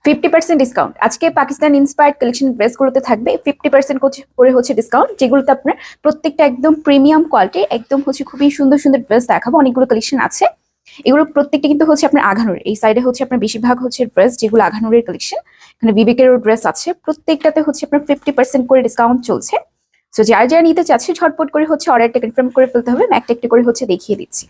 50% discount আজকে Pakistan inspired collection ড্রেসগুলোতে থাকবে 50% করে হচ্ছে ডিসকাউন্ট, যেগুলোতে আপনার প্রত্যেকটা একদম প্রিমিয়াম কোয়ালিটি, একদম হচ্ছে খুবই সুন্দর সুন্দর ড্রেস দেখাবো। অনেকগুলো কালেকশন আছে, এগুলো প্রত্যেকটা কিন্তু হচ্ছে আপনার আঘানুর। এই সাইডে হচ্ছে আপনার বেশিরভাগ হচ্ছে ড্রেস যেগুলো আঘানুরের কালেকশন। এখানে বিবেকেরও ড্রেস আছে, প্রত্যেকটাতে হচ্ছে আপনার 50% করে ডিসকাউন্ট চলছে। তো যারা যারা নিতে চাচ্ছে ঝটপট করে হচ্ছে অর্ডারটা কনফার্ম করে ফেলতে হবে। একটা একটা করে হচ্ছে দেখিয়ে দিচ্ছি।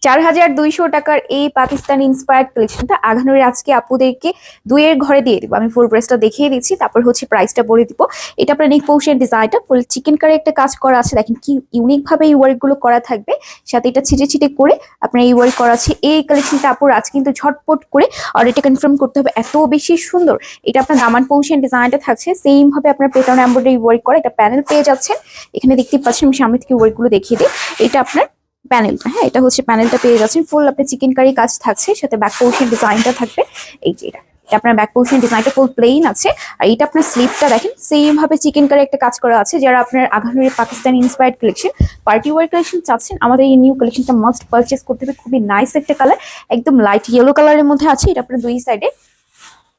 4200 টাকার এই পাকিস্তান ইন্সপায়ার্ড কালেকশনটা আঘানুরের আজকে আপুদেরকে দুইয়ের ঘরে দিয়ে দিব। আমি ফুল ড্রেসটা দেখিয়ে দিচ্ছি, তারপর হচ্ছে প্রাইসটা বলে দিব। এটা আপনার নেক পোর্শন ডিজাইনটা ফুল চিকেন কারি একটা কাজ করা আছে, দেখেন কি ইউনিক ভাবে এই ওয়ার্ক গুলো করা থাকবে। সাথে এটা ছিটে ছিটে করে আপনার এই ওয়ার্ক করা আছে। এই কালেকশনটা আপুর আজ কিন্তু ঝটপট করে অর্ডারটা কনফার্ম করতে হবে, এত বেশি সুন্দর। এটা আপনার দামান পোর্শন ডিজাইনটা থাকছে সেম ভাবে আপনার পেটার্ন এমব্রয়ডারি ওয়ার্ক করা। এটা প্যানেল পেয়ে যাচ্ছেন, এখানে দেখতে পাচ্ছেন। আমি সামনে থেকে ওয়ার্ক গুলো দেখিয়ে দিই। এটা আপনার প্যানেলটা, হ্যাঁ এটা হচ্ছে প্যানেলটা পেয়ে যাচ্ছেন। ফুল আপনি চিকেন কারি কাজ থাকছে, সাথে ব্যাক পোর্শন ডিজাইনটা থাকবে। এই যে এটা আপনার ব্যাক পোর্শন ডিজাইনটা ফুল প্লেন আছে। আর এটা আপনার স্লিপটা দেখেন সেম ভাবে চিকেন কারি একটা কাজ করা আছে। যারা আপনার আঘানুরের Pakistani inspired collection party wear collection চাচ্ছেন, আমাদের এই নিউ কালেকশনটা মাস্ট পারচেস করতে হবে। খুবই নাইস একটা কালার, একদম লাইট ইয়েলো কালারের মধ্যে আছে। এটা আপনার দুই সাইডে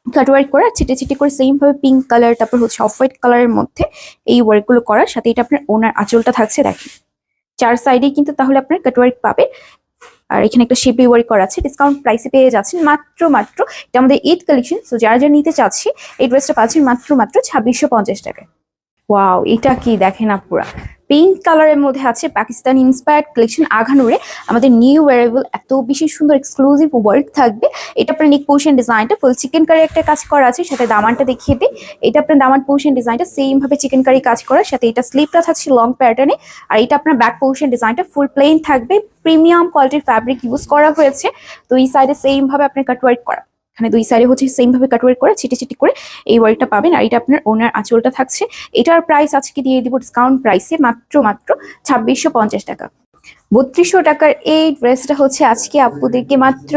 কাটওয়ার্ক করা, ছিটে ছিটে করে সেম ভাবে পিঙ্ক কালার, তারপর হচ্ছে অফ হোয়াইট কালারের মধ্যে এই ওয়ার্ক গুলো করার। সাথে এটা আপনার ওনার আঁচলটা থাকছে দেখেন, চার সাইডে কিন্তু তাহলে আপনার কাটওয়ার্ক পাবে। আর এখানে একটা শিপলি ওয়ার্ক করা আছে। ডিসকাউন্ট প্রাইসে পেয়ে যাচ্ছেন মাত্র এটা আমাদের ঈদ কালেকশন। সো যারা যারা নিতে চাচ্ছি এই ড্রেসটা পাচ্ছেন মাত্র 2650 টাকায়। ওয়াও, এটা কি দেখেন আপুরা, পিঙ্ক কালারের মধ্যে আছে পাকিস্তান ইন্সপায়ার্ড কালেকশন আঘানুরে। আমাদের নিউ ওয়ারেবল এত বেশি সুন্দর এক্সক্লুসিভ ওয়ার্ক থাকবে। এটা আপনার নেক পোর্শন ডিজাইনটা ফুল চিকেন কারি একটা কাজ করা আছে, সাথে দামানটা দেখিয়ে দিই। এটা আপনার দামান পোর্শন ডিজাইনটা সেম ভাবে চিকেন কারি কাজ করা, সাথে এটা স্লিপটা থাকছে লং প্যাটার্নে। আর এটা আপনার ব্যাক পোর্শন ডিজাইনটা ফুল প্লেন থাকবে, প্রিমিয়াম কোয়ালিটির ফ্যাব্রিক ইউজ করা হয়েছে। তো এই সাইডে সেম ভাবে আপনার কাটওয়ার্ক করা, এখানে দুই সাইডে হচ্ছে সেম ভাবে কাটওয়ার্ক করে ছিটি ছিটি করে এই ওয়ার্কটা পাবেন। আর এটা আপনার ওনার আঁচলটা থাকছে। এটার প্রাইস আজকে দিয়ে দিব ডিসকাউন্ট প্রাইসে মাত্র 2650 টাকা। 3200 টাকার এই ড্রেসটা হচ্ছে আজকে আপুদেরকে মাত্র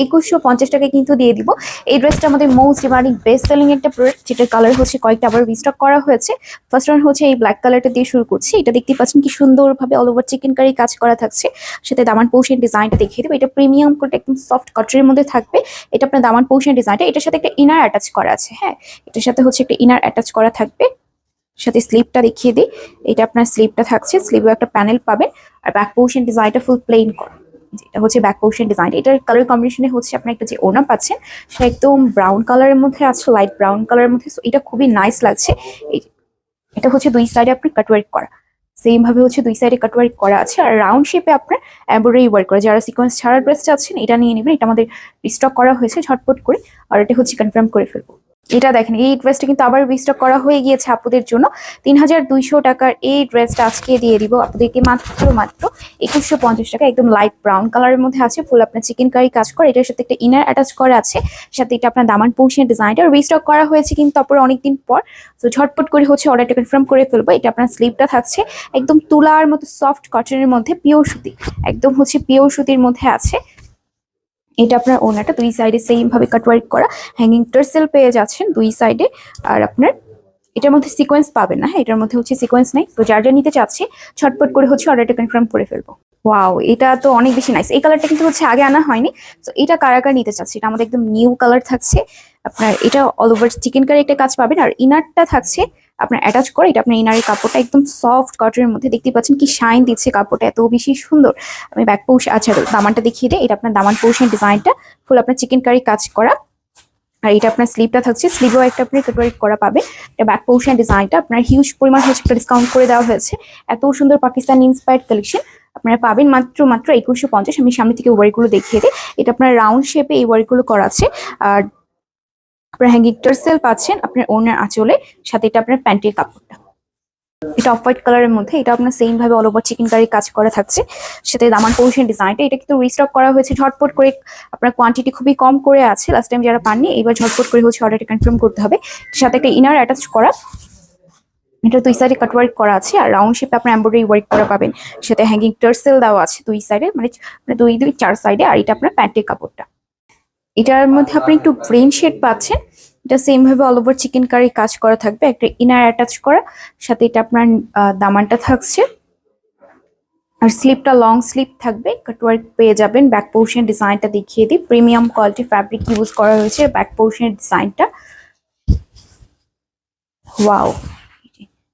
2150 টাকায় কিন্তু দিয়ে দিব। এই ড্রেসটা আমাদের মোস্ট ডিমান্ডিং বেস্ট সেলিং একটা প্রোডাক্ট, যেটার কালার হচ্ছে কয়েকটা আবার রিস্টক করা হয়েছে। ফার্স্ট ওয়ান হচ্ছে এই ব্ল্যাক কালারটা দিয়ে শুরু করছি। এটা দেখতে পাচ্ছেন কি সুন্দরভাবে অল ওভার চিকেন কারি কাজ করা থাকছে, সাথে দামান পোর্শন ডিজাইনটা দেখিয়ে দেবো। এটা প্রিমিয়াম কোট একদম সফট কটনের মধ্যে থাকবে। এটা আপনার দামান পোর্শন ডিজাইনটা, এটার সাথে একটা ইনার অ্যাটাচ করা আছে। হ্যাঁ, এটার সাথে হচ্ছে একটা ইনার অ্যাটাচ করা থাকবে। সাথে স্লিপটা দেখিয়ে দিই। এটা আপনার স্লিপটা থাকছে, স্লিপে একটা প্যানেল পাবেন। আর ব্যাক পোর্শন ডিজাইনটা ফুল প্লেন করা, এটা হচ্ছে ব্যাক পোর্শন ডিজাইন। এটার কালার কম্বিনেশনে হচ্ছে আপনার একটা যে ওড়না পাচ্ছেন সেটা একদম ব্রাউন কালারের মধ্যে আছে, লাইট ব্রাউন কালারের মধ্যে। এটা খুবই নাইস লাগছে। এটা হচ্ছে দুই সাইডে আপনার কাটওয়ার্ক করা, সেম ভাবে হচ্ছে দুই সাইডে কাটওয়ার্ক করা আছে। আর রাউন্ড শেপে আপনার এমব্রয়ডারি ওয়ার্ক করা। যারা সিকোয়েন্স ছাড়া ড্রেস চাচ্ছেন এটা নিয়ে নেবেন, এটা আমাদের রিস্টক করা হয়েছে ঝটপট করে। আর এটা হচ্ছে কনফার্ম করে ফেলবো। এটা দেখেন এই ড্রেসটা কিন্তু আবার রিস্টক করা হয়ে গিয়েছে আপুদের জন্য। 3200 টাকার এই ড্রেসটা আজকে দিয়ে দিব আপনাদেরকে মাত্র 2150 টাকা। একদম লাইট ব্রাউন কালারের মধ্যে আছে, ফুল আপনার চিকেন কারি কাজ করে। এটার সাথে একটা ইনার অ্যাটাচ করা আছে, সাথে এটা আপনার দামান পোর্শন ডিজাইনটা রিস্টক করা হয়েছে কিন্তু তারপরে অনেকদিন পর। তো ঝটপট করে হচ্ছে অর্ডারটা কনফার্ম করে ফেলবো। এটা আপনার স্লিপটা থাকছে একদম তুলার মতো সফট কটনের মধ্যে, পিওর সুতি, একদম হচ্ছে পিওর সুতির মধ্যে আছে। এটা আপনার ওনাটা দুই সাইডে সেম ভাবে কাটওয়ার্ক করা, হ্যাঙ্গিং টার্সেল পেয়ে যাচ্ছেন দুই সাইডে। আর আপনার এটার মধ্যে সিকোয়েন্স পাবেন না, হ্যাঁ এটার মধ্যে হচ্ছে সিকোয়েন্স নাই। তো যার যা নিতে চাচ্ছি ছটপট করে হচ্ছে অর্ডারটা কনফার্ম করে ফেলবো। ওয়াও, এটা তো অনেক বেশি নাইস। এই কালারটা কিন্তু হচ্ছে আগে আনা হয়নি। তো এটা কারা কারা নিতে চাচ্ছি, এটা আমাদের একদম নিউ কালার থাকছে। আপনার এটা অল ওভার চিকেন কারি একটা কাজ পাবেন। আর ইনারটা থাকছে আপনার অ্যাটাচ করে। এটা আপনার ইনারের কাপড়টা একদম সফট কটনের মধ্যে, দেখতে পাচ্ছেন কি শাইন দিচ্ছে কাপড়টা, এত বেশি সুন্দর। আমি ব্যাক পোর্শন, আচ্ছা দামানটা দেখিয়ে দিই। এটা আপনার দামান পোর্শন ডিজাইনটা ফুল আপনার চিকেন কারি কাজ করা। আর এটা আপনার স্লিপটা থাকছে, স্লিভেও একটা আপনি কাটওয়ার্ক করা পাবে। এটা ব্যাক পোর্শন ডিজাইনটা আপনার হিউজ পরিমাণ হচ্ছে একটা ডিসকাউন্ট করে দেওয়া হয়েছে। এত সুন্দর পাকিস্তান ইন্সপায়ার্ড কালেকশন আপনারা পাবেন মাত্র 2150। আমি সামনে থেকে ওয়ার্কগুলো দেখিয়ে দিই। এটা আপনার রাউন্ড শেপে এই ওয়ার্কগুলো করা আছে। আর আপনার হ্যাঙ্গিং টার্সেল পাচ্ছেন আপনার ওনার আঁচলে, সাথে এটা আপনার প্যান্টের কাপড়টা, এটা অফ হোয়াইট কালারের মধ্যে। এটা আপনার সেম ভাবে অল ওভার চিকেন কারি কাজ করা থাকছে, সাথে দামান পোর্শন ডিজাইনটা। এটা কিন্তু রিস্টক করা হয়েছে ঝটপট করে, আপনার কোয়ান্টিটি খুবই কম করে আছে। লাস্ট টাইম যারা পাননি এবার ঝটপট করে হচ্ছে অর্ডারটা কনফার্ম করতে হবে। সাথে একটা ইনার অ্যাটাচ করা, এটা দুই সাইডে কাটওয়ার্ক করা আছে। আর রাউন্ড শেপে আপনার এমব্রয়ডারি ওয়ার্ক করা পাবেন, সাথে হ্যাঙ্গিং টার্সেল দেওয়া আছে দুই সাইডে, মানে দুই দুই চার সাইডে। আর এটা আপনার প্যান্টের কাপড়টা, এটার মধ্যে আপনি একটু গ্রিন শেড পাচ্ছেন। এটা সেম ভাবে অল ওভার চিকেন কারি কাজ করা থাকবে, একটা ইনার অ্যাটাচ করা, সাথে এটা আপনার দামানটা থাকছে। আর স্লিপটা লং স্লিপ থাকবে, কাটওয়ার্ক পেয়ে যাবেন। ব্যাক পোর্শন ডিজাইনটা দেখিয়ে দিই, প্রিমিয়াম কোয়ালিটি ফ্যাব্রিক ইউজ করা হয়েছে ব্যাক পোর্শনের ডিজাইনটা। ওয়াও,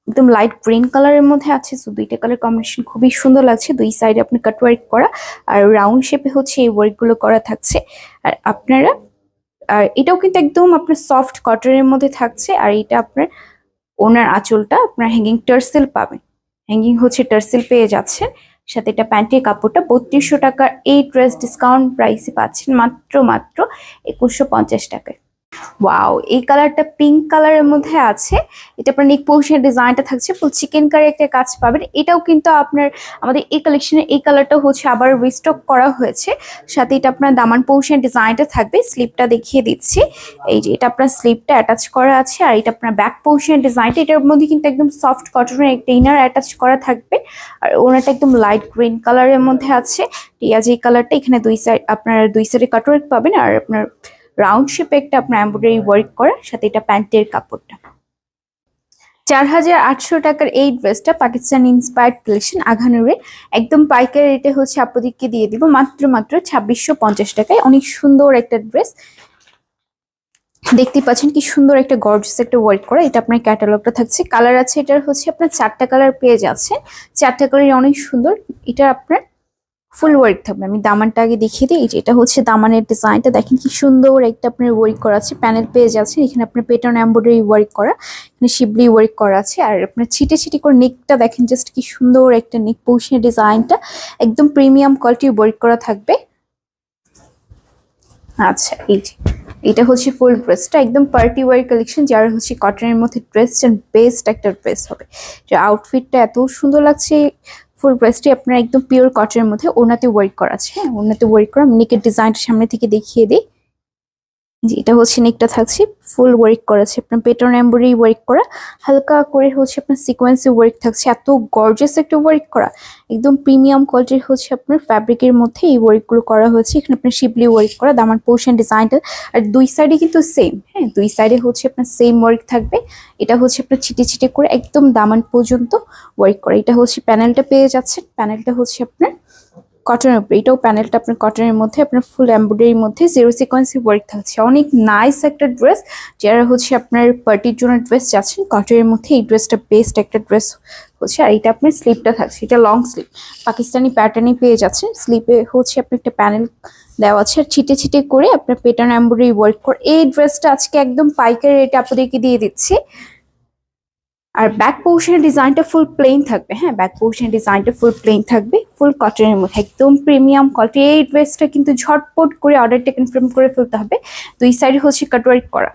একদম লাইট গ্রিন কালারের মধ্যে আছে। তো দুইটা কালার কম্বিনেশন খুবই সুন্দর লাগছে। দুই সাইডে আপনি কাটওয়ার্ক করা আর রাউন্ড শেপে হচ্ছে এই ওয়ার্কগুলো করা থাকছে। আর আপনারা আর এটাও কিন্তু একদম আপনার সফট কটনের মধ্যে থাকছে। আর এটা আপনার ওনার আঁচলটা আপনার হ্যাঙ্গিং টার্সেল পাবেন, হ্যাঙ্গিং হচ্ছে টার্সেল পেয়ে যাচ্ছেন। সাথে এটা প্যান্টের কাপড়টা 3200 টাকার এই ড্রেস ডিসকাউন্ট প্রাইসে পাচ্ছেন মাত্র 2150 টাকায়। ওয়াও, এই কালারটা পিঙ্ক কালারের মধ্যে আছে। এটা আপনার নেক পোর্শনের ডিজাইনটা থাকছে ফুল চিকেন কারি একটা কাজ পাবেন। এটাও কিন্তু আপনার আমাদের এই কালেকশনের এই কালারটা হচ্ছে আবার রিস্টক করা হয়েছে। সাথে এটা আপনার দামান পোর্শনের ডিজাইনটা থাকবে। স্লিপটা দেখিয়ে দিচ্ছি, এই যে এটা আপনার স্লিপটা অ্যাটাচ করা আছে। আর এটা আপনার ব্যাক পোর্শনের ডিজাইনটা, এটার মধ্যে কিন্তু একদম সফট কটনের একটা ইনার অ্যাটাচ করা থাকবে। আর ওনাটা একদম লাইট গ্রিন কালারের মধ্যে আছে। টিয়াজি কালারটা, এখানে দুই সাইড আপনার দুই সাইডে কাটওয়ার্ক পাবেন। আর আপনার রাউন্ড শেপে একটা আপনার এমব্রয়ডারি ওয়ার্ক করা, সাথে এটা প্যান্টের কাপড়টা। 4800 টাকার এই ড্রেসটা পাকিস্তান ইন্সপায়ার্ড কালেকশন আঘানুরে একদম পাইকারি রেটে হচ্ছে আপনাদেরকে দিয়ে দিব মাত্র 2650 টাকায়। অনেক সুন্দর একটা ড্রেস, দেখতে পাচ্ছেন কি সুন্দর একটা গর্জিয়াস একটা ওয়ার্ক করা। এটা আপনার ক্যাটালগটা থাকছে, কালার আছে এটার হচ্ছে আপনার 4টা কালার পেয়ে যাচ্ছে। 4টা কালারই অনেক সুন্দর। এটা আপনার ফুল ওয়ার্ক থাকবে। আমি দামানটা আগে দেখিয়ে দিই, যে এটা হচ্ছে দামানের ডিজাইনটা, দেখেন কি সুন্দর একটা আপনার ওয়ার্ক করা আছে। প্যানেল পেয়ে যাচ্ছে, এখানে আপনার পেটার্ন এমব্রয়ডারি ওয়ার্ক করা, এখানে শিবলি ওয়ার্ক করা আছে। আর আপনার ছিটে ছিটে করে নেকটা দেখেন, জাস্ট কি সুন্দর একটা নেক পোর্শনের ডিজাইনটা, একদম প্রিমিয়াম কোয়ালিটির ওয়ার্ক করা থাকবে। আচ্ছা, এই যে এটা হচ্ছে ফুল ড্রেসটা, একদম পার্টি ওয়ার কালেকশন। যারা হচ্ছে কটনের মধ্যে ড্রেস বেস্ট একটা ড্রেস হবে। যে আউটফিটটা এত সুন্দর লাগছে। ফুল ড্রেসটি আপনার একদম পিওর কটনের মধ্যে ওনাতে ওয়ার্ক করা আছে। হ্যাঁ, ওনাতে ওয়ার্ক করা। নেকের ডিজাইনটা সামনে থেকে দেখিয়ে দিই, যে এটা হচ্ছে নেকটা থাকছে ফুল ওয়ার্ক করা আছে, আপনার পেটার্ন এমব্রয়ডারি ওয়ার্ক করা, হালকা করে হচ্ছে আপনার সিকোয়েন্সে ওয়ার্ক থাকছে। এত গর্জিয়াস একটা ওয়ার্ক করা, একদম প্রিমিয়াম কোয়ালিটির হচ্ছে আপনার ফ্যাব্রিকের মধ্যে এই ওয়ার্কগুলো করা হয়েছে। এখানে আপনার শিবলি ওয়ার্ক করা, দামান পোর্শন ডিজাইনটা। আর দুই সাইডে কিন্তু সেম, হ্যাঁ দুই সাইডে হচ্ছে আপনার সেম ওয়ার্ক থাকবে। এটা হচ্ছে আপনার ছিটে ছিটে করে একদম দামান পর্যন্ত ওয়ার্ক করা। এটা হচ্ছে প্যানেলটা পেয়ে যাচ্ছেন, প্যানেলটা হচ্ছে আপনার কটনের উপরে। এটাও প্যানেলটা আপনার কটনের মধ্যে, আপনার ফুল এমব্রয়ডারির মধ্যে জিরো সিকোয়েন্সি ওয়ার্ক থাকছে। অনেক নাইস একটা ড্রেস। যারা হচ্ছে আপনার পার্টির জন্য ড্রেস যাচ্ছেন কটনের মধ্যে, এই ড্রেসটা বেস্ট একটা ড্রেস হচ্ছে। আর এটা আপনার স্লিপটা থাকছে, এটা লং স্লিপ পাকিস্তানি প্যাটার্নই পেয়ে যাচ্ছেন। স্লিপে হচ্ছে আপনার একটা প্যানেল দেওয়া আছে, আর ছিটে ছিটে করে আপনার পেটার্ন এমব্রয়ডারি ওয়ার্ক করে। এই ড্রেসটা আজকে একদম পাইকারি রেটে আপনাদেরকে দিয়ে দিচ্ছি। আর ব্যাক পোর্শনের ডিজাইনটা ফুল প্লেন থাকবে। হ্যাঁ, ব্যাক পোর্শনের ডিজাইনটা ফুল প্লেন থাকবে, ফুল কটনের মধ্যে একদম প্রিমিয়াম কোয়ালিটি। এই ড্রেসটা কিন্তু ঝটপট করে অর্ডারটা কনফার্ম করে ফেলতে হবে। দুই সাইড হচ্ছে কাটওয়ার্ক করা,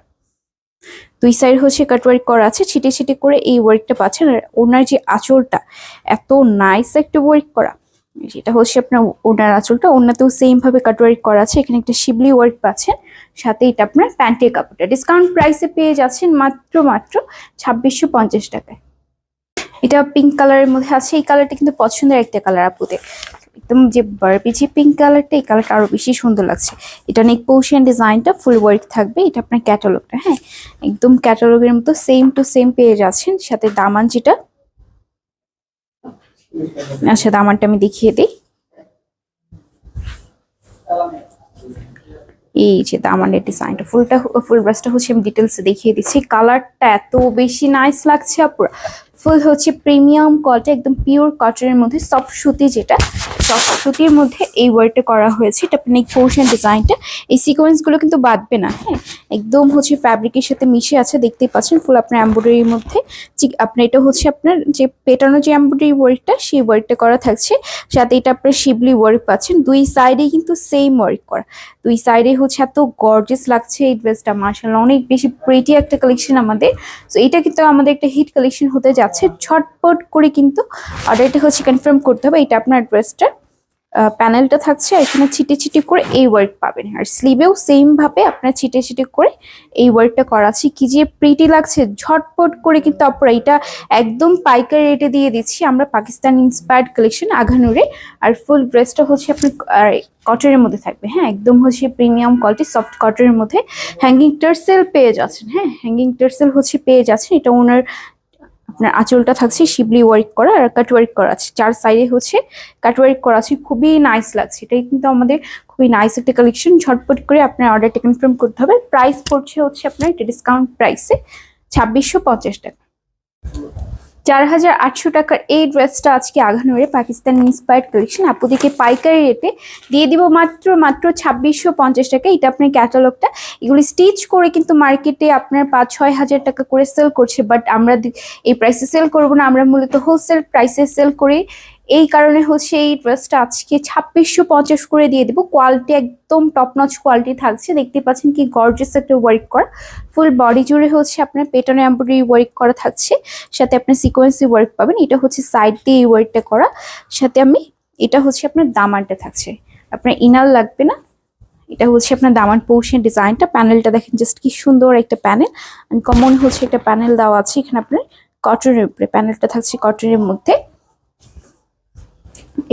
দুই সাইড হচ্ছে কাটওয়ার্ক করা আছে, ছিটে ছিটে করে এই ওয়ার্কটা পাচ্ছেন। আর ওনার যে আঁচলটা এত নাইস একটা ওয়ার্ক করা, যেটা হচ্ছে আপনার ওনার আঁচলটা, ওনাতেও সেম ভাবে কাটওয়ার্ক করা আছে। এখানে একটা শিবলি ওয়ার্ক পাচ্ছেন, সাথে এটা আপনার প্যান্টের কাপড়টা ডিসকাউন্ট প্রাইসে পেয়ে যাচ্ছেন মাত্র 2650 টাকায়। এটা পিঙ্ক কালারের মধ্যে আছে। এই কালারটা কিন্তু পছন্দের একটা কালার আপুদের, একদম যে বারবিজি পিঙ্ক কালারটা, এই কালারটা আরো বেশি সুন্দর লাগছে। এটা নেক পোর্শন ডিজাইনটা ফুল ওয়ার্ক থাকবে। এটা আপনার ক্যাটালগটা, হ্যাঁ একদম ক্যাটালগের মতো সেম টু সেম পেয়ে যাচ্ছেন। সাথে দামান যেটা, আচ্ছা দামানটা আমি দেখিয়ে দিই, এই যে দামানের ডিজাইনটা ফুল ব্রাশটা হচ্ছে আমি ডিটেলসে দেখিয়ে দিচ্ছি। কালারটা এত বেশি নাইস লাগছে আপুরা। ফুল হচ্ছে প্রিমিয়াম কোয়ালিটি, একদম পিওর কটনের মধ্যে সফট সুতি, যেটা সফট সুতির মধ্যে এই ওয়ার্কটা করা হয়েছে। এটা আপনার নেক পোর্শন ডিজাইনটা, এই সিকোয়েন্স গুলো কিন্তু বাদবে না। হ্যাঁ, একদম হচ্ছে ফ্যাব্রিকের সাথে মিশে আছে, দেখতেই পাচ্ছেন ফুল আপনার এমব্রয়ডারির মধ্যে। আপনার এটা হচ্ছে আপনার যে পেটানো যে এমব্রয়ডারি ওয়ার্কটা, সেই ওয়ার্কটা করা থাকছে। সাথে এটা আপনার শিবলি ওয়ার্ক পাচ্ছেন। দুই সাইডে কিন্তু সেম ওয়ার্ক করা, দুই সাইডে হচ্ছে এত গর্জিয়াস লাগছে এই ড্রেসটা। মার্শাল্লাহ অনেক বেশি প্রিটি একটা কালেকশন আমাদের। তো এটা কিন্তু আমাদের একটা হিট কালেকশন হতে যাচ্ছে। ঝটপট করে কিন্তু অর্ডারটা হচ্ছে কনফার্ম করতে হবে। এটা আপনার ড্রেসটা প্যানেলটা থাকছে, এখানে ছিটে ছিটে করে এই ওয়ার্ক পাবেন। আর স্লিভেও সেম ভাবে আপনার ছিটে ছিটে করে এই ওয়ার্কটা করা আছে। কি যে প্রিটি লাগছে, ঝটপট করে কিন্তু আপনারা এটা একদম পাইকারি রেটে দিয়ে দিচ্ছি আমরা, পাকিস্তান ইন্সপায়ার্ড কালেকশন আঘানুরে। আর ফুল ড্রেসটা হচ্ছে আপনার কটনের মধ্যে থাকবে। হ্যাঁ, একদম হচ্ছে প্রিমিয়াম কোয়ালিটি সফট কটনের মধ্যে। হ্যাঙ্গিং টার্সেল পেয়ে যাচ্ছেন, হ্যাঁ হ্যাঙ্গিং টার্সেল হচ্ছে পেয়ে যাচ্ছেন। এটা ওনার আপনার আঁচলটা থাকছে শিবলি ওয়ার্ক করা আর কাট ওয়ার্ক করা আছে, 4 সাইডে হচ্ছে কাট ওয়ার্ক করা আছে, খুবই নাইস লাগছে। এটাই কিন্তু আমাদের খুবই নাইস একটা কালেকশন। ঝটপট করে আপনার অর্ডারটা কনফার্ম করতে হবে। প্রাইস পড়ছে হচ্ছে আপনার এটা ডিসকাউন্ট প্রাইসে 2650 টাকা। 4800 টাকার এই ড্রেসটা আজকে আঘানুরে পাকিস্তান ইন্সপায়ার্ড কালেকশন আপুদেরকে পাইকারি রেটে দিয়ে দিব মাত্র 2650 টাকা। এটা আপনার ক্যাটালগটা, এগুলি স্টিচ করে কিন্তু মার্কেটে আপনার 5-6 হাজার টাকা করে সেল করছে, বাট আমরা এই প্রাইসে সেল করবো না, আমরা মূলত হোলসেল প্রাইসে সেল করি। এই কারণে হচ্ছে এই ড্রেসটা আজকে 2650 করে দিয়ে দেবো। কোয়ালিটি একদম টপ নচ কোয়ালিটি থাকছে, দেখতে পাচ্ছেন কি গর্জিয়াস একটা ওয়ার্ক করা, ফুল বডি জুড়ে হচ্ছে আপনার পেটনে এমব্রয়ডারি ওয়ার্ক করা থাকছে, সাথে আপনার সিকোয়েন্সি ওয়ার্ক পাবেন। এটা হচ্ছে সাইড দিয়ে এই ওয়ার্কটা করা, সাথে এটা হচ্ছে আপনার দামানটা থাকছে, আপনার ইনার লাগবে না। এটা হচ্ছে আপনার দামান পোর্শন ডিজাইনটা, প্যানেলটা দেখেন জাস্ট কি সুন্দর একটা প্যানেল, কমন হচ্ছে একটা প্যানেল দেওয়া আছে এখানে আপনার কটনের উপরে, প্যানেলটা থাকছে কটনের মধ্যে।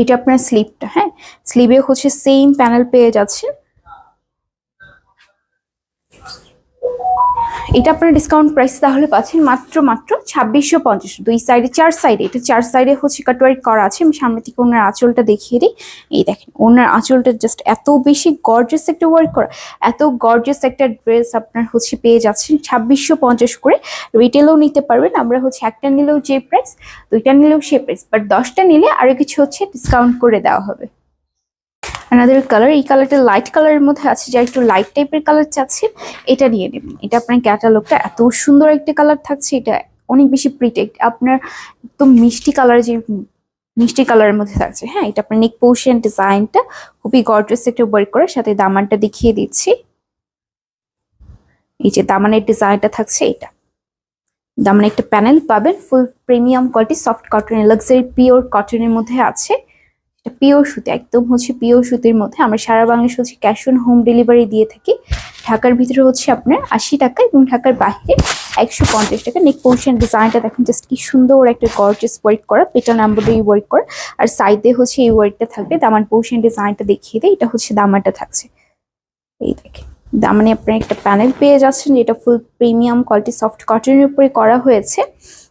এটা আপনার স্লিভটা, হ্যাঁ স্লিভে হচ্ছে সেম প্যানেল পেয়ে যাচ্ছে। এটা আপনার ডিসকাউন্ট প্রাইস তাহলে পাচ্ছেন মাত্র 2650। দুই সাইডে 4 সাইডে, এটা 4 সাইডে হচ্ছে কাটওয়ার্ক করা আছে। আমি সামনে থেকে ওনার আঁচলটা দেখিয়ে দিই। এই দেখেন ওনার আঁচলটা জাস্ট এত বেশি গর্জিয়াস একটা ওয়ার্ক করা, এত গর্জিয়াস একটা ড্রেস আপনার হচ্ছে পেয়ে যাচ্ছেন 2650 করে। রিটেলও নিতে পারবেন, আমরা হচ্ছে একটা নিলেও যে প্রাইস, দুইটা নিলেও সে প্রাইস, বাট 10টা নিলে আরো কিছু হচ্ছে ডিসকাউন্ট করে দেওয়া হবে। আনাদার কালার, এই কালারটা লাইট কালারের মধ্যে আছে, যা একটু লাইট টাইপের কালার চাচ্ছেন এটা নিয়ে নেবেন। এটা আপনার ক্যাটালগটা এত সুন্দর একটা কালার থাকছে, এটা অনেক বেশি প্রিটেক্ট, আপনার একদম মিষ্টি কালার, যে মিষ্টি কালারের মধ্যে থাকছে। হ্যাঁ এটা আপনার নেক পোর্শন ডিজাইনটা খুবই গর্জিয়াস একটা ওয়ার্ক করার, সাথে দামানটা দেখিয়ে দিচ্ছি। এই যে দামানের ডিজাইনটা থাকছে, এটা দামানে একটা প্যানেল পাবেন, ফুল প্রিমিয়াম কোয়ালিটি সফট কটনের লাক্সারি পিওর কটনের মধ্যে আছে। পিওর সুতি, একদম হচ্ছে পিওর সুতির মধ্যে। আমরা সারা বাংলাদেশ হচ্ছে ক্যাশ অন হোম ডেলিভারি দিয়ে থাকি। ঢাকার ভিতরে হচ্ছে আপনার 80 টাকা এবং ঢাকার বাইরে 150 টাকা। নেক পোর্শন ডিজাইনটা দেখেন জাস্ট কি সুন্দর একটা গর্জিয়াস ওয়ার্ক করা, পেটার্ন এমব্রয়ডারি ওয়ার্ক করা, আর সাইডে হচ্ছে এই ওয়ার্কটা থাকবে। দামান পোর্শন ডিজাইনটা দেখিয়ে দেয়, এটা হচ্ছে দামানটা থাকছে। এই দেখেন দামানে আপনার একটা প্যানেল পেয়ে যাচ্ছেন, যেটা ফুল প্রিমিয়াম কোয়ালিটি সফট কটনের উপরে করা হয়েছে।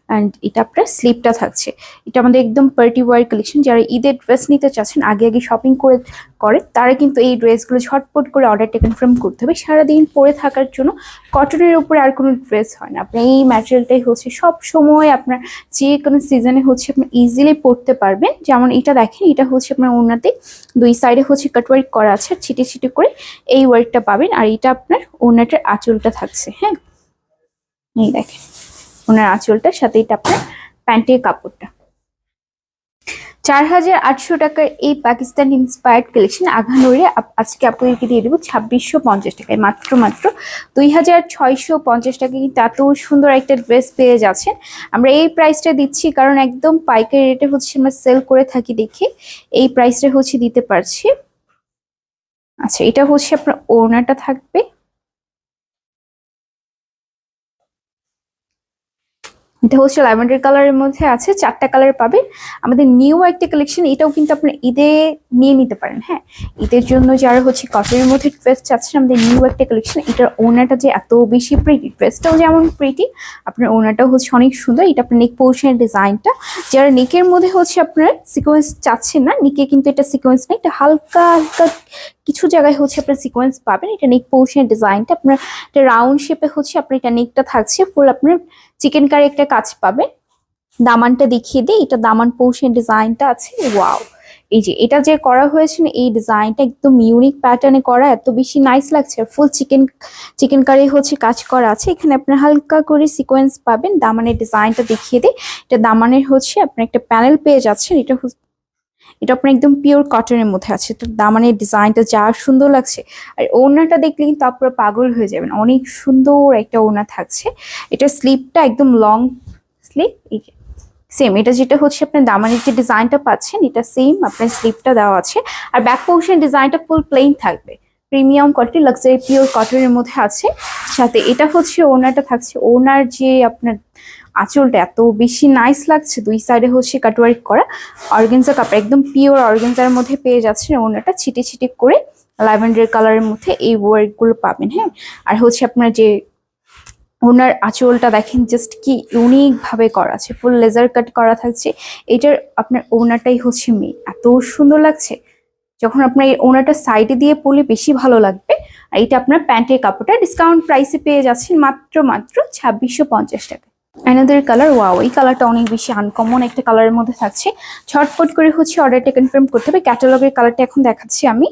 অ্যান্ড এটা আপনার স্লিপটা থাকছে। এটা আমাদের একদম পার্টি ওয়ার কালেকশন। যারা ঈদের ড্রেস নিতে চাচ্ছেন, আগে শপিং করে তারা কিন্তু এই ড্রেসগুলো ঝটপট করে অর্ডারটা কনফার্ম করতে হবে। সারাদিন পরে থাকার জন্য কটনের উপরে আর কোনো ড্রেস হয় না। আপনার এই ম্যাটেরিয়ালটাই হচ্ছে সব সময় আপনার যে কোনো সিজনে হচ্ছে আপনি ইজিলি পরতে পারবেন। যেমন এটা দেখেন, এটা হচ্ছে আপনার ওড়নাতে দুই সাইডে হচ্ছে কাটওয়ার্ক করা আছে, ছিটে ছিটে করে এই ওয়ার্কটা পাবেন। আর এটা আপনার ওড়নাটার আঁচলটা থাকছে। হ্যাঁ এই দেখেন ওনার আঁচলটার সাথে এটা আপনার প্যান্টের কাপড়টা। 4800 টাকার এই পাকিস্তান ইন্সপায়ার্ড কালেকশন আঘানুরে আজকে আপনাদেরকে দিয়ে দেবো 2650 টাকায়। মাত্র 2650 টাকায় কিন্তু এত সুন্দর একটা ড্রেস পেয়ে যাচ্ছেন। আমরা এই প্রাইসটা দিচ্ছি কারণ একদম পাইকারি রেটে হচ্ছে আমরা সেল করে থাকি, দেখে এই প্রাইসটা হচ্ছে দিতে পারছি। আচ্ছা এটা হচ্ছে আপনার ওড়নাটা থাকবে, এটা হচ্ছে ল্যাভেন্ডার কালারের মধ্যে আছে, 4টা কালার পাবেন। আমাদের নিউ একটা কালেকশন, এটাও কিন্তু আপনার ঈদে নিয়ে নিতে পারেন। হ্যাঁ ঈদের জন্য যারা হচ্ছে কটনের মধ্যে ড্রেস চাচ্ছেন, আমাদের নিউ একটা কালেকশন। এটার ওড়নাটা যে এত বেশি প্রিটি, ড্রেসটাও যেমন প্রিটি, আপনার ওড়নাটাও হচ্ছে অনেক সুন্দর। এটা আপনার নেক পোর্শনের ডিজাইনটা, যারা নেকের মধ্যে হচ্ছে আপনার সিকোয়েন্স চাচ্ছেন না, নেকে কিন্তু এটা সিকোয়েন্স নেই, এটা হালকা হালকা কিছু জায়গায় হচ্ছে আপনার সিকোয়েন্স পাবেন। এটা নেক পোর্শনের ডিজাইনটা আপনার এটা রাউন্ড শেপে হচ্ছে আপনার এটা নেকটা থাকছে, ফুল আপনার চিকেন কারি একটা কাজ পাবে। দামানটা দেখিয়ে দিই, এটা দামান পোর্শন ডিজাইনটা আছে। ওয়াও, এই যে এটা যে করা হয়েছে না, এই ডিজাইনটা একদম ইউনিক প্যাটার্নে করা, এত বেশি নাইস লাগছে। ফুল চিকেন কারি হচ্ছে কাজ করা আছে, এখানে আপনার হালকা করে সিকোয়েন্স পাবেন। দামানের ডিজাইনটা দেখিয়ে দিই, এটা দামানের হচ্ছে আপনার একটা প্যানেল পেয়ে যাচ্ছেন। এটা আপনার একদম পিওর কটনের মধ্যে আছে। তো দামানের ডিজাইনটা যা সুন্দর লাগছে, আর ওড়নাটা দেখলে কিন্তু আপনারা পাগল হয়ে যাবেন, অনেক সুন্দর একটা ওড়না থাকছে। এটা স্লিপটা একদম লং স্লিপ, এই যে সেম এটা যেটা হচ্ছে আপনার দামানের যে ডিজাইনটা পাচ্ছেন, এটা সেম আপনার স্লিপটা দেওয়া আছে। আর ব্যাক পোর্শন ডিজাইনটা ফুল প্লেন থাকবে, প্রিমিয়াম কোয়ালিটি লাক্সারি পিওর কটনের মধ্যে আছে। সাথে এটা হচ্ছে ওড়নাটা থাকছে, ওড়নার যে আপনার আঁচলটা এত বেশি নাইস লাগছে, দুই সাইডে হচ্ছে কাটওয়ার্ক করা অর্গানজা কাপড়, একদম পিওর অর্গানজার মধ্যে পেয়ে যাচ্ছেন। ওড়নাটা ছিটে ছিটে করে ল্যাভেন্ডার কালারের মধ্যে এই ওয়ার্ক গুলো পাবেন। হ্যাঁ আর হচ্ছে আপনার যে ওনার আঁচলটা দেখেন জাস্ট কি ইউনিক ভাবে করা আছে, ফুল লেজার কাট করা থাকছে। এটার আপনার ওনাটাই হচ্ছে মেয়ে, এত সুন্দর লাগছে। যখন আপনার এই ওনাটা সাইডে দিয়ে পরলে বেশি ভালো লাগবে। আর এটা আপনার প্যান্টের কাপড়টা ডিসকাউন্ট প্রাইসে পেয়ে যাচ্ছেন মাত্র 2650 টাকা। অ্যানাদার কালার, ওয়াও, এই কালারটা অনেক বেশি আনকমন একটা কালারের মধ্যে থাকছে। ঝটপট করে হচ্ছে অর্ডারটা কনফার্ম করতে হবে। ক্যাটালগের কালারটা এখন দেখাচ্ছি আমি।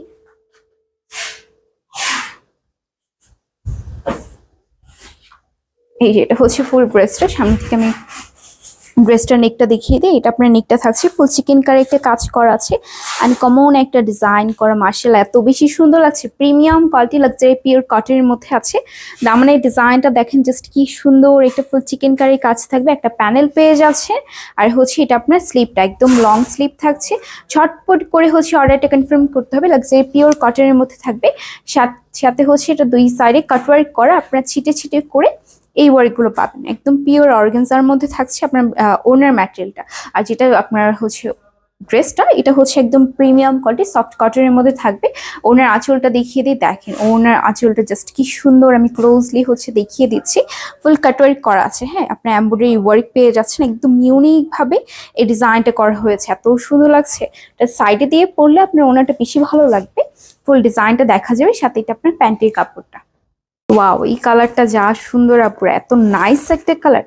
এই যে এটা হচ্ছে ফুল ড্রেসটা, সামনে থেকে আমি ড্রেসটার নেকটা দেখিয়ে দিই। এটা আপনার নেকটা থাকছে ফুল চিকেন কারি একটা কাজ করা আছে, আনকমন একটা ডিজাইন করা, মার্শাল্লাহ এত বেশি সুন্দর লাগছে। প্রিমিয়াম কোয়ালিটি লাক্সারি পিওর কটনের মধ্যে আছে। দামানের ডিজাইনটা দেখেন জাস্ট কি সুন্দর, একটা ফুল চিকেন কারি কাজ থাকবে, একটা প্যানেল পেয়ে যাচ্ছে। আর হচ্ছে এটা আপনার স্লিপটা একদম লং স্লিপ থাকছে। ছটপট করে হচ্ছে অর্ডারটা কনফার্ম করতে হবে। লাক্সারি পিওর কটনের মধ্যে থাকবে, সাথে হচ্ছে এটা দুই সাইডে কাটওয়ার্ক করা, আপনার ছিটে ছিটে করে এই ওয়ার্কগুলো পাবেন। একদম পিওর অর্গানজার মধ্যে থাকছে আপনার ওনার ম্যাটেরিয়ালটা। আর যেটা আপনার হচ্ছে ড্রেসটা, এটা হচ্ছে একদম প্রিমিয়াম কোয়ালিটি সফট কটনের মধ্যে থাকবে। ওনার আঁচলটা দেখিয়ে দিই, দেখেন ওনার আঁচলটা জাস্ট কি সুন্দর, আমি ক্লোজলি হচ্ছে দেখিয়ে দিচ্ছি। ফুল কাটওয়ার্ক করা আছে, হ্যাঁ, আপনার এমব্রয়ডারি ওয়ার্ক পেয়ে যাচ্ছেন। একদম ইউনিক ভাবে এই ডিজাইনটা করা হয়েছে, এত সুন্দর লাগছে। এটা সাইডে দিয়ে পরলে আপনার ওনারটা বেশি ভালো লাগবে। ফুল ডিজাইনটা দেখা যাবে, সাথে এটা আপনার প্যান্টের কাপড়টা। ওয়াও, এই কালারটা যা সুন্দর আপুরা, এত নাইস একটা কালার,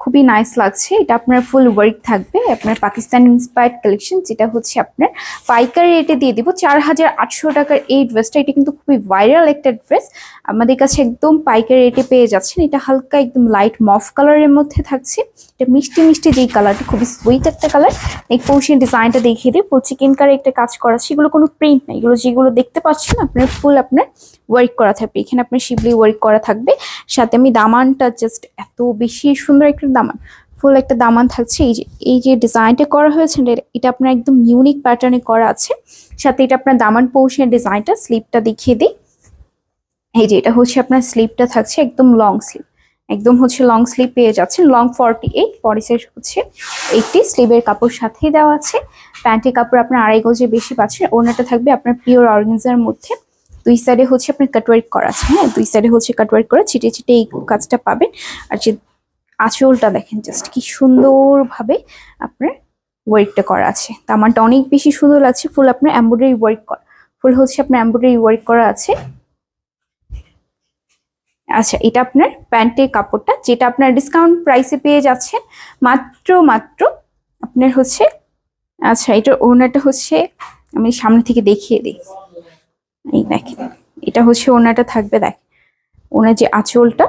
খুবই নাইস লাগছে। এটা আপনার ফুল ওয়ার্ক থাকবে, আপনার পাকিস্তান ইন্সপায়ার্ড কালেকশন, যেটা হচ্ছে আপনার পাইকারি রেটে দিয়ে দিব 4800 টাকার এই ড্রেসটা। এটা কিন্তু খুবই ভাইরাল একটা ড্রেস, আমাদের কাছে একদম পাইকারি রেটে পেয়ে যাচ্ছেন। এটা হালকা একদম লাইট মফ কালারের মধ্যে থাকছে। এটা মিষ্টি মিষ্টি যেই কালারটা, খুবই সুইট একটা কালার। এই পোর্শন ডিজাইনটা দেখিয়ে দিই, ফুল চিকেন কারি একটা কাজ করা, সেগুলো কোনো প্রিন্ট নাই, এগুলো যেগুলো দেখতে পাচ্ছেন আপনার ফুল আপনার ওয়ার্ক করা থাকবে। এখানে আপনার শিবলি ওয়ার্ক করা থাকবে, সাথে আমি দামানটা জাস্ট এত বেশি সুন্দর একটা দামান, ফুল একটা দামান থাকছে। এই যে ডিজাইনটা করা হয়েছে, এটা আপনার একদম ইউনিক প্যাটার্নে করা আছে। সাথে এটা আপনার দামান পোর্শনের ডিজাইনটা, স্লিপটা দেখিয়ে দিই। এই যে এটা হচ্ছে আপনার স্লিপটা থাকছে একদম লং স্লিপ, একদম হচ্ছে লং স্লিপ পেয়ে যাচ্ছেন। লং 48, বডি সাইজ হচ্ছে 80, স্লিভের কাপড় সাথেই দেওয়া আছে। প্যান্টের কাপড় আপনার 2.5 গজে বেশি পাচ্ছেন। ওনাটা থাকবে আপনার পিওর অর্গানজার মধ্যে, দুই সাইডে হচ্ছে আপনার কাটওয়ার্ক করা আছে, হ্যাঁ, দুই সাইডে হচ্ছে কাটওয়ার্ক করা, ছিটে ছিটে এই কাজটা পাবেন। আর যে আঁচলটা দেখেন জাস্ট কি সুন্দর ভাবে আপনার ওয়ার্কটা করা আছে, দামানটা অনেক বেশি সুন্দর লাগছে। ফুল আপনার এমব্রয়ডারি ওয়ার্ক করা, ফুল হচ্ছে আপনার এমব্রয়ডারি ওয়ার্ক করা আছে। আচ্ছা, এটা আপনার প্যান্টের কাপড়টা, যেটা আপনার ডিসকাউন্ট প্রাইসে পেয়ে যাচ্ছেন মাত্র আপনার হচ্ছে, আচ্ছা এটার ওনারটা হচ্ছে, আমি সামনে থেকে দেখিয়ে দিই। এই দেখেন, এটা হচ্ছে ওনাটা থাকবে, দেখ ওনার যে আঁচলটা।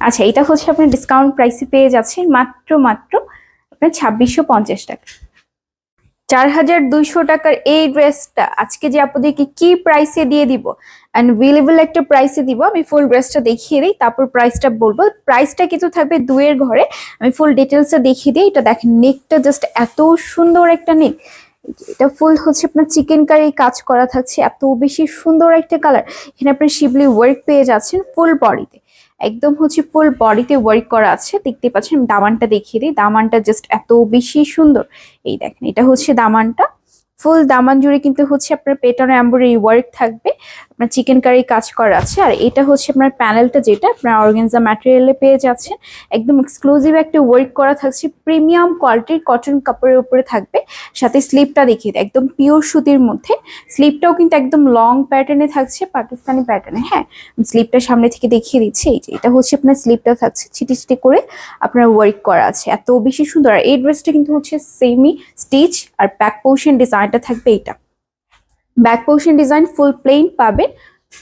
আচ্ছা, এটা হচ্ছে আপনার ডিসকাউন্ট প্রাইসে পেয়ে যাচ্ছেন মাত্র আপনার 2650 টাকা। 4200 টাকার এই ড্রেসটা আজকে যে আপনাদেরকে কি প্রাইসে দিয়ে দিব, আনবিলিভেবল একটা প্রাইসে দিব। আমি ফুল ড্রেসটা দেখিয়ে দিই, তারপর প্রাইসটা বলবো। প্রাইসটা কিন্তু থাকবে 2 এর ঘরে, আমি ফুল ডিটেলসটা দেখিয়ে দিই। এটা দেখেন, নেকটা জাস্ট এত সুন্দর একটা নেক, এটা ফুল হচ্ছে আপনার চিকেন কারি কাজ করা থাকছে, এত বেশি সুন্দর একটা কালার। এখানে আপনার শিবলি ওয়ার্ক পেয়ে যাচ্ছেন ফুল বডিতে, একদম হচ্ছে ফুল বডিতে ওয়ার্ক করা আছে, দেখতে পাচ্ছেন। আমি দামানটা দেখিয়ে দিই, দামানটা জাস্ট এত বেশি সুন্দর। এই দেখেন, এটা হচ্ছে দামানটা, ফুল দামান জুড়ে কিন্তু হচ্ছে আপনার পেটানো এমব্রয়ডারি ওয়ার্ক থাকবে, আপনার চিকেন কারি কাজ করা আছে। আর এটা হচ্ছে আপনার প্যানেলটা, যেটা আপনার অর্গানজা ম্যাটেরিয়ালে পেয়ে যাচ্ছেন, একদম এক্সক্লুসিভ একটা ওয়ার্ক করা থাকছে, প্রিমিয়াম কোয়ালিটির কটন কাপড়ের উপরে থাকবে। সাথে স্লিপটা দেখিয়ে দেয়, একদম পিওর সুতির মধ্যে। স্লিপটাও কিন্তু একদম লং প্যাটার্নে থাকছে, পাকিস্তানি প্যাটার্নে, হ্যাঁ। স্লিপটা সামনে থেকে দেখিয়ে দিচ্ছি। এই যে এটা হচ্ছে আপনার স্লিপটা থাকছে, ছিটে ছিটে করে আপনার ওয়ার্ক করা আছে, এত বেশি সুন্দর। আর এই ড্রেসটা কিন্তু হচ্ছে সেমি স্টিচ, আর ব্যাক পোর্শন ডিজাইনটা থাকবে এটা, back portion design full plain পাবেন।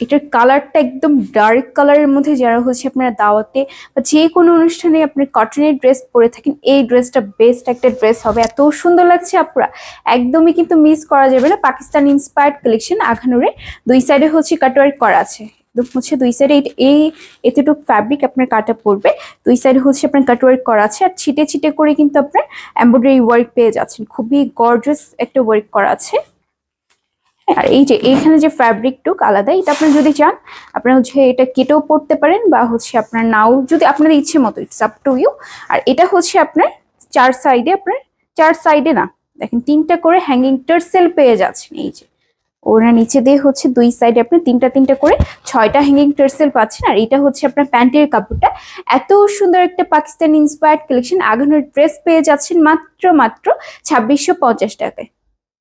এটার কালারটা একদম ডার্ক কালারের মধ্যে, যারা হচ্ছে আপনারা দাওয়াতে বা যে কোনো অনুষ্ঠানে আপনার কটনের ড্রেস পরে থাকেন, এই ড্রেসটা বেস্ট একটা ড্রেস হবে, এত সুন্দর লাগছে আপুরা, একদমই কিন্তু মিস করা যাবে না। পাকিস্তান ইন্সপায়ার্ড কালেকশন, আঘানুরে দুই সাইডে হচ্ছে কাটওয়ার্ক করা আছে, একদম হচ্ছে দুই সাইডে এতটুকু ফ্যাব্রিক আপনার কাটা পড়বে, দুই সাইডে হচ্ছে আপনার কাটওয়ার্ক করা আছে। আর ছিটে ছিটে করে কিন্তু আপনার এমব্রয়ডারি ওয়ার্ক পেয়ে যাচ্ছেন, খুবই গর্জিয়াস একটা ওয়ার্ক করা আছে। আর এই যে এইখানে যে ফ্যাব্রিক টুক আলাদা, এটা আপনারা যদি চান আপনারা হচ্ছে এটা কেটেও পড়তে পারেন, বা হচ্ছে আপনার নাও, যদি আপনাদের ইচ্ছে মতো, ইটস আপ টু ইউ। আর এটা হচ্ছে আপনার চার সাইডে, আপনার চার সাইডে না, দেখেন 3টা করে হ্যাঙ্গিং টার্সেল পেয়ে যাচ্ছেন। এই যে ওনার নিচে দিয়ে হচ্ছে দুই সাইডে আপনি তিনটা তিনটা করে 6টা হ্যাঙ্গিং টার্সেল পাচ্ছেন। আর এটা হচ্ছে আপনার প্যান্টের কাপড়টা। এত সুন্দর একটা পাকিস্তান ইন্সপায়ার্ড কালেকশন আগানোর ড্রেস পেয়ে যাচ্ছেন মাত্র মাত্র 2650 টাকায়।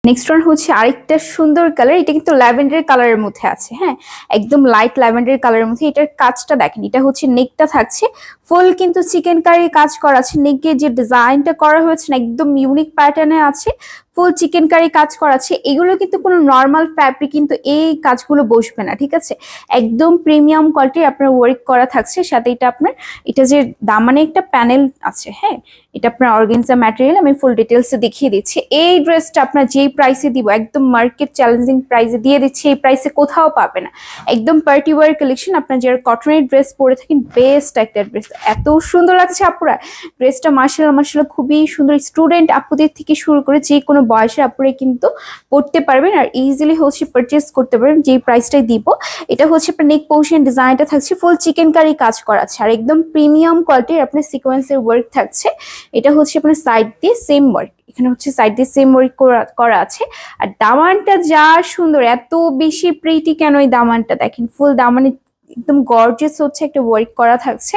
নেক্সট ওয়ান হচ্ছে আরেকটা সুন্দর কালার, এটা কিন্তু ল্যাভেন্ডার কালারের মধ্যে আছে। হ্যাঁ, একদম লাইট ল্যাভেন্ডার কালারের মধ্যে। এটার কাজটা দেখেন, এটা হচ্ছে নেকটা থাকছে ফুল কিন্তু চিকেন কারি কাজ করা আছে। নেকে যে ডিজাইনটা করা হয়েছে না একদম ইউনিক প্যাটার্নে আছে, ফুল চিকেন কারি কাজ করা আছে। এগুলো কিন্তু কোনো নর্মাল ফ্যাব্রিক কিন্তু এই কাজগুলো বসবে না, ঠিক আছে? একদম প্রিমিয়াম কোয়ালিটির আপনার ওয়ার্ক করা থাকছে। সাথে এটা আপনার এটা যে দামানে একটা প্যানেল আছে, হ্যাঁ, এটা আপনার অর্গানজা ম্যাটেরিয়াল। আমি ফুল ডিটেলসে দেখিয়ে দিচ্ছি। এই ড্রেসটা আপনার যেই প্রাইসে দিব একদম মার্কেট চ্যালেঞ্জিং প্রাইসে দিয়ে দিচ্ছি, এই প্রাইসে কোথাও পাবে না। একদম পার্টি ওয়ার কালেকশন। আপনার যারা কটনের ড্রেস পরে থাকেন বেস্ট একটা ড্রেস। এত সুন্দর লাগছে আপুরা ড্রেসটা, মাশাআল্লাহ মাশাআল্লাহ খুবই সুন্দর। স্টুডেন্ট আপুদের থেকে শুরু করে যে কোনো বয়সের আপুরে কিন্তু পড়তে পারবেন আর ইজিলি হচ্ছে পারচেস করতে পারবেন। যেই প্রাইসটাই দিব এটা হচ্ছে আপনার নেক পোর্শন ডিজাইনটা থাকছে ফুল চিকেন কারি কাজ করা আছে আর একদম প্রিমিয়াম কোয়ালিটির আপনার সিকোয়েন্সের ওয়ার্ক থাকছে। এটা হচ্ছে আপনার সাইড দিয়ে সেম ওয়ার্ক, এখানে হচ্ছে সাইড দিয়ে সেম ওয়ার্ক করা আছে। আর দামানটা যা সুন্দর, এত বেশি প্রিটি কেন এই দামানটা দেখেন, ফুল দামানে একদম গর্জিয়াস হচ্ছে একটা ওয়ার্ক করা থাকছে।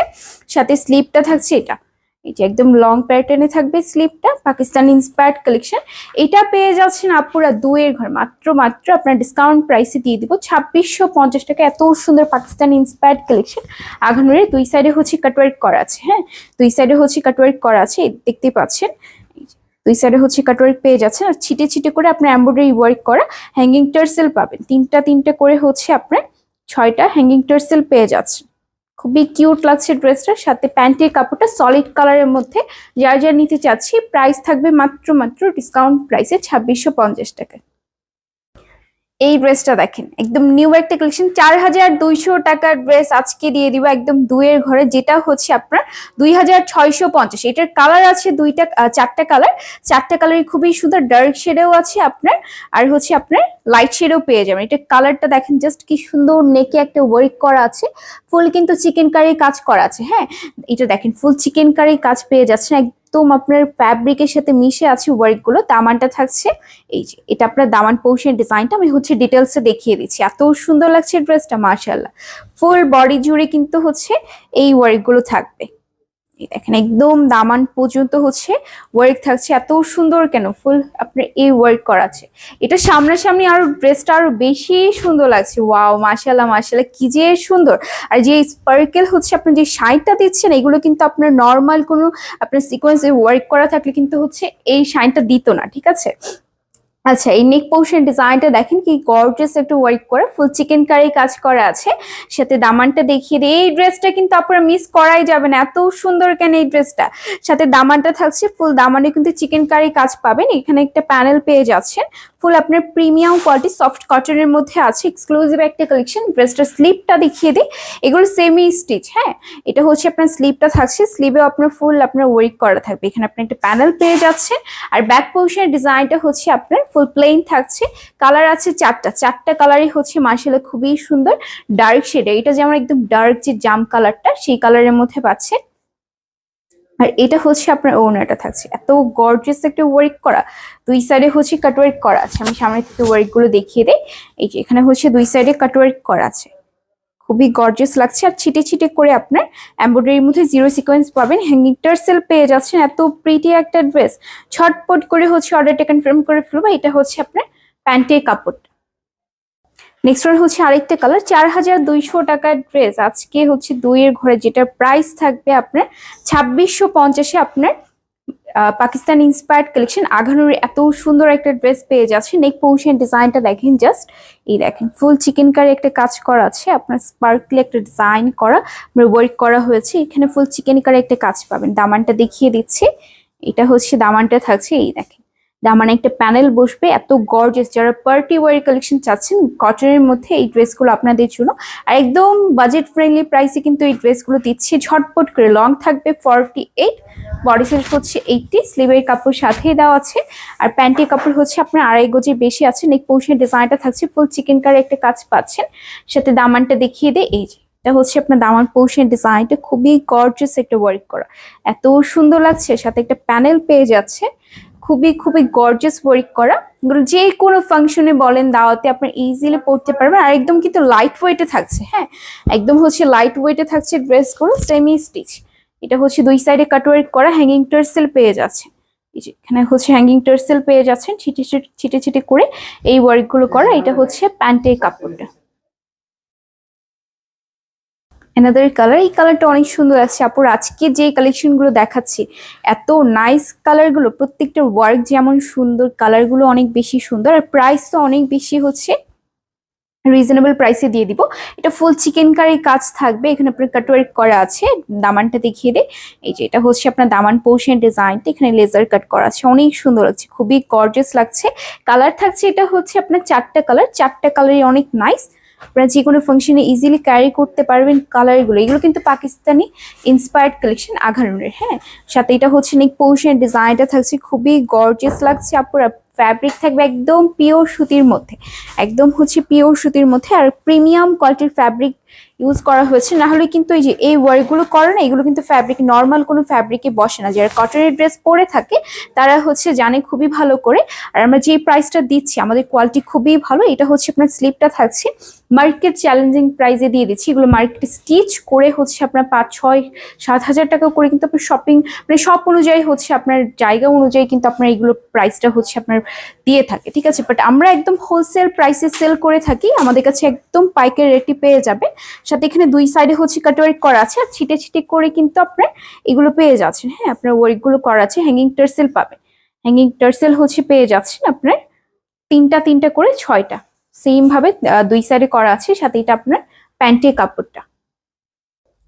সাথে স্লিপটা থাকছে এটা, এই যে একদম লং প্যাটার্নে থাকবে স্লিপটা। পাকিস্তান ইন্সপায়ার্ড কালেকশন, এটা পেয়ে যাচ্ছেন আপুরা দুয়ের ঘর মাত্র মাত্র আপনার ডিসকাউন্ট প্রাইসে দিয়ে দিব 2650 টাকা। এত সুন্দর পাকিস্তান ইন্সপায়ার্ড কালেকশন আঘানুরের। দুই সাইডে হচ্ছে কাটওয়ার্ক করা আছে, হ্যাঁ, দুই সাইডে হচ্ছে কাটওয়ার্ক করা আছে, দেখতেই পাচ্ছেন। দুই সাইডে হচ্ছে কাটওয়ার্ক পেয়ে যাচ্ছেন আর ছিটে ছিটে করে আপনার এমব্রয়ডারি ওয়ার্ক করা হ্যাঙ্গিং টার্সেল পাবেন। তিনটা তিনটা করে হচ্ছে আপনার 6টা হ্যাঙ্গিং টার্সেল পেয়ে যাচ্ছে। খুবই কিউট লাগছে ড্রেসটার। সাথে প্যান্টের কাপড়টা সলিড কালারের মধ্যে। যার যার নিতে চাচ্ছি প্রাইস থাকবে মাত্র মাত্র ডিসকাউন্ট প্রাইসে 2650 টাকায়। এই ড্রেসটা দেখেন একদম নিউ একটা কালেকশন, 4200 টাকার ড্রেস আজকে দিয়ে দিব একদম দুয়ের ঘরে, যেটা হচ্ছে আপনার 2650। এটার কালার আছে চারটা কালার, চারটা কালারই খুবই সুন্দর। ডার্ক শেডেও আছে আপনার, আর হচ্ছে আপনার লাইট শেডেও পেয়ে যাবেন। এটার কালারটা দেখেন জাস্ট কি সুন্দর, নেকে একটা ওয়ার্ক করা আছে, ফুল কিন্তু চিকেন কারি কাজ করা আছে। হ্যাঁ, এটা দেখেন ফুল চিকেন কারি কাজ পেয়ে যাচ্ছেন, একদম আপনার ফ্যাব্রিকের সাথে মিশে আছে ওয়ার্ক গুলো। দামানটা থাকছে এই যে, এটা আপনার দামান পোর্শন ডিজাইনটা আমি হচ্ছে ডিটেলসে দেখিয়ে দিচ্ছি। এত সুন্দর লাগছে ড্রেসটা মাশাআল্লাহ। ফুল বডি জুড়ে কিন্তু হচ্ছে এই ওয়ার্ক গুলো থাকবে। এই দেখেন একদম দামান পর্যন্ত হচ্ছে ওয়ার্ক থাকছে। এত সুন্দর কেন, ফুল আপনার এই ওয়ার্ক করা আছে। এটা সামনাসামনি আরো ড্রেসটা আরো বেশি সুন্দর লাগছে। ওয়াও মাশাআল্লাহ মাশাআল্লাহ কি যে সুন্দর। আর যে স্পার্কেল হচ্ছে আপনার যে শাইনটা দিচ্ছেন, এগুলো কিন্তু আপনার নর্মাল কোনো আপনার সিকোয়েন্সে ওয়ার্ক করা থাকলে কিন্তু হচ্ছে এই শাইনটা দিত না, ঠিক আছে? আচ্ছা, এই নেক পোর্শন ডিজাইনটা দেখেন কি গর্জিয়াস একটা ওয়ার্ক করা, ফুল চিকেন কারি কাজ করা আছে। সাথে দামানটা দেখিয়ে দিই, এই ড্রেসটা কিন্তু আপনারা মিস করাই যাবে না, এত সুন্দর কেন এই ড্রেসটা। সাথে দামানটা থাকছে ফুল দামানে কিন্তু চিকেন কারি কাজ পাবেন। এখানে একটা প্যানেল পেয়ে যাচ্ছেন, ফুল আপনার প্রিমিয়াম কোয়ালিটি সফট কটনের মধ্যে আছে, এক্সক্লুসিভ একটা কালেকশন। ড্রেসটার স্লিপটা দেখিয়ে দিই, এগুলো সেমি স্টিচ। হ্যাঁ, এটা হচ্ছে আপনার স্লিপটা থাকছে, স্লিভে আপনার ফুল আপনার ওয়ার্ক করা থাকবে। এখানে আপনি একটা প্যানেল পেয়ে যাচ্ছেন। আর ব্যাক পোর্শনের ডিজাইনটা হচ্ছে আপনার ফুল প্লেন থাকছে। কালার আছে চারটা কালারই হচ্ছে মাশাআল্লাহ খুবই সুন্দর ডার্ক শেডে। এটা যেমন একদম ডার্ক যে জাম কালারটা সেই কালারের মধ্যে পাচ্ছে। আর এটা হচ্ছে আপনার ওড়নাটা থাকছে, এত গর্জিয়াস একটা ওয়ার্ক করা। দুই সাইডে হচ্ছে কাটওয়ার্ক করা আছে। আমি সামনে থেকে ওয়ার্ক গুলো দেখিয়ে দেই। এই যে এখানে হচ্ছে দুই সাইডে কাটওয়ার্ক করা আছে, খুবই গর্জিয়াস লাগছে। আর ছিটে ছিটে করে আপনার এমব্রয়ডারির মধ্যে জিরো সিকোয়েন্স পাবেন। হ্যাঙ্গিং টার্সেল পেয়ে যাচ্ছেন। এত প্রিটি একটা ড্রেস, ছটপট করে হচ্ছে অর্ডারটা কনফার্ম করে ফেলবো। এটা হচ্ছে আপনার প্যান্টের কাপড়। নেক্সট ওয়ান হচ্ছে আরেকটা কালার, 4200 টাকার ড্রেস আজকে হচ্ছে দুইয়ের ঘরে, যেটার প্রাইস থাকবে আপনার 2650-এ। আপনার পাকিস্তান ইন্সপায়ার্ড কালেকশন আঘানুর এত সুন্দর একটা ড্রেস পেয়ে যাচ্ছে। নেক পোর্শন ডিজাইনটা দেখেন জাস্ট, এই দেখেন ফুল চিকেন কারি একটা কাজ করা আছে, আপনার স্পার্কলি একটা ডিজাইন করা ওয়ার্ক করা হয়েছে। এখানে ফুল চিকেন কারি একটা কাজ পাবেন। দামানটা দেখিয়ে দিচ্ছি, এটা হচ্ছে দামানটা থাকছে। এই দেখেন দামানে একটা প্যানেল বসবে, এত গর্জিয়াস। যারা পার্টি ওয়ার কালেকশন চাচ্ছেন কটনের মধ্যে, এই ড্রেসগুলো আপনাদের জন্য। আর একদম বাজেট ফ্রেন্ডলি প্রাইসে কিন্তু এই ড্রেসগুলো দিচ্ছি ঝটপট করে। লং থাকবে 48, বডি সাইজ হচ্ছে 80, স্লিভের কাপড় সাথেই দেওয়া আছে। আর প্যান্টের কাপড় হচ্ছে আপনার 2.5 গজের বেশি আছে। নেক পোর্শন ডিজাইনটা থাকছে, ফুল চিকেন কারি একটা কাজ পাচ্ছেন। সাথে দামানটা দেখিয়ে দেয়, এই যে এটা হচ্ছে আপনার দামান পোর্শন ডিজাইনটা, খুবই গর্জিয়াস একটা ওয়ার্ক করা, এত সুন্দর লাগছে। সাথে একটা প্যানেল পেয়ে যাচ্ছে, খুবই খুবই গর্জিয়াস ওয়ার্ক করা। এগুলো যে কোনো ফাংশনে বলেন, দাওয়াতে আপনার ইজিলি পরতে পারবেন। আর একদম কিন্তু লাইট ওয়েটে থাকছে, হ্যাঁ একদম হচ্ছে লাইট ওয়েটে থাকছে ড্রেসগুলো, সেমি স্টিচ। এটা হচ্ছে দুই সাইডে কাটওয়ার্ক করা, হ্যাঙ্গিং টার্সেল পেয়ে যাচ্ছে। এই যে এখানে হচ্ছে হ্যাঙ্গিং টার্সেল পেয়ে যাচ্ছেন, ছিটে ছিটে ছিটে করে এই ওয়ার্কগুলো করা। এটা হচ্ছে প্যান্টের কাপড়টা। অ্যানাদার কালার, এই কালারটা অনেক সুন্দর আছে আপুর। আজকে যে কালেকশন গুলো দেখাচ্ছি এত নাইস কালার গুলো, প্রত্যেকটা ওয়ার্ক যেমন সুন্দর, কালার গুলো অনেক বেশি সুন্দর, আর প্রাইস তো অনেক বেশি হচ্ছে রিজনেবল প্রাইসে দিয়ে দিব। এটা ফুল চিকেন কারি কাজ থাকবে, এখানে আপনার কাটওয়ার্ক করা আছে। দামানটা দেখিয়ে দে, এই যে এটা হচ্ছে আপনার দামান পোর্শন ডিজাইনটা, এখানে লেজার কাট করা আছে, অনেক সুন্দর লাগছে, খুবই গর্জিয়াস লাগছে। কালার থাকছে এটা হচ্ছে আপনার চারটা কালার, চারটা কালারই অনেক নাইস। আপনারা যে কোনো ফাংশনে ইজিলি ক্যারি করতে পারবেন কালারগুলো। এগুলো কিন্তু পাকিস্তানি ইন্সপায়ার্ড কালেকশন আঘানুরের, হ্যাঁ। সাথে এটা হচ্ছে নেক পোর্শন ডিজাইনটা থাকছে, খুবই গর্জিয়াস লাগছে আপুরা। ফ্যাব্রিক থাকবে একদম পিওর সুতির মধ্যে, একদম হচ্ছে পিওর সুতির মধ্যে, আর প্রিমিয়াম কোয়ালিটির ফ্যাব্রিক ইউজ করা হয়েছে। না হলে কিন্তু এই যে এই ওয়ার্কগুলো করে না, এগুলো কিন্তু ফ্যাব্রিক নর্মাল কোনো ফ্যাব্রিকে বসে না। যারা কটনের ড্রেস পরে থাকে তারা হচ্ছে জানে খুবই ভালো করে। আর আমরা যে প্রাইসটা দিচ্ছি আমাদের কোয়ালিটি খুবই ভালো। এটা হচ্ছে আপনার স্লিপটা থাকছে মার্কেট চ্যালেঞ্জিং প্রাইসে দিয়ে দিচ্ছি। এগুলো মার্কেট স্টিচ করে হচ্ছে আপনার 5-6-7 হাজার টাকা করে কিন্তু আপনার শপিং মানে শপ অনুযায়ী হচ্ছে আপনার জায়গা অনুযায়ী কিন্তু আপনার এইগুলো প্রাইসটা হচ্ছে আপনার দিয়ে থাকে, ঠিক আছে। বাট আমরা একদম হোলসেল প্রাইসে সেল করে থাকি, আমাদের কাছে একদম পাইকারি রেটে পেয়ে যাবে। সাথে এখানে দুই সাইডে হচ্ছে কাটওয়ার্ক করা আছে, আর ছিটে ছিটে করে কিন্তু আপনার এগুলো পেয়ে যাচ্ছেন, হ্যাঁ। আপনার ওয়ার্কগুলো করা আছে, হ্যাঙ্গিং টার্সেল পাবেন, হ্যাঙ্গিং টার্সেল হচ্ছে পেয়ে যাচ্ছেন আপনার তিনটা তিনটা করে 6টা সেম ভাবে দুই সাইডে করা আছে। সাথে এটা আপনার প্যান্টের কাপড়টা,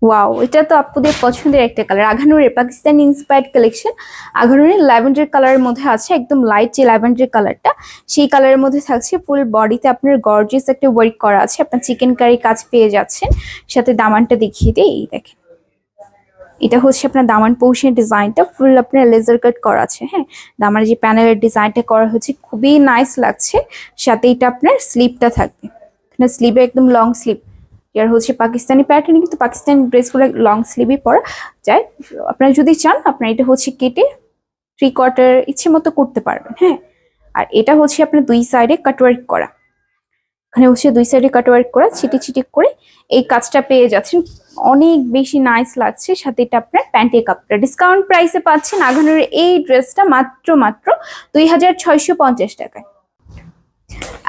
ওয়াও এটা তো আপুদের পছন্দের একটা কালার। আঘানুরের পাকিস্তানি ইন্সপায়ার্ড কালেকশন, আঘানুরের ল্যাভেন্ডার কালারের মধ্যে আছে, একদম লাইট যে ল্যাভেন্ডার কালারটা সেই কালারের মধ্যে থাকছে। ফুল বডিতে আপনার গর্জিয়াস একটা ওয়ার্ক করা আছে, আপনার চিকেন কারি কাজ পেয়ে যাচ্ছেন। সাথে দামানটা দেখিয়ে দিই, এই দেখেন এটা হচ্ছে আপনার দামান পোর্শন ডিজাইনটা, ফুল আপনার লেজার কাট করা আছে, হ্যাঁ। দামানের যে প্যানেলের ডিজাইনটা করা হয়েছে খুবই নাইস লাগছে। সাথে এটা আপনার স্লিপটা থাকবে, এখানে স্লিভে একদম লং স্লিভ। এর হচ্ছে পাকিস্তানি প্যাটার্ন, কিন্তু পাকিস্তানি ড্রেসগুলো লং স্লিভই পরা যায়। আপনারা যদি চান আপনার এটা হচ্ছে কেটে 3/4 ইচ্ছে মতো করতে পারবেন, হ্যাঁ। আর এটা হচ্ছে আপনার দুই সাইডে কাটওয়ার্ক করা, এখানে হচ্ছে দুই সাইডে কাটওয়ার্ক করা, ছিটি ছিটি করে এই কাজটা পেয়ে যাচ্ছেন, অনেক বেশি নাইস লাগছে। সাথে এটা আপনার প্যান্টের কাপড়টা ডিসকাউন্ট প্রাইসে পাচ্ছেন আঘানুরের এই ড্রেসটা মাত্র 2650 টাকায়।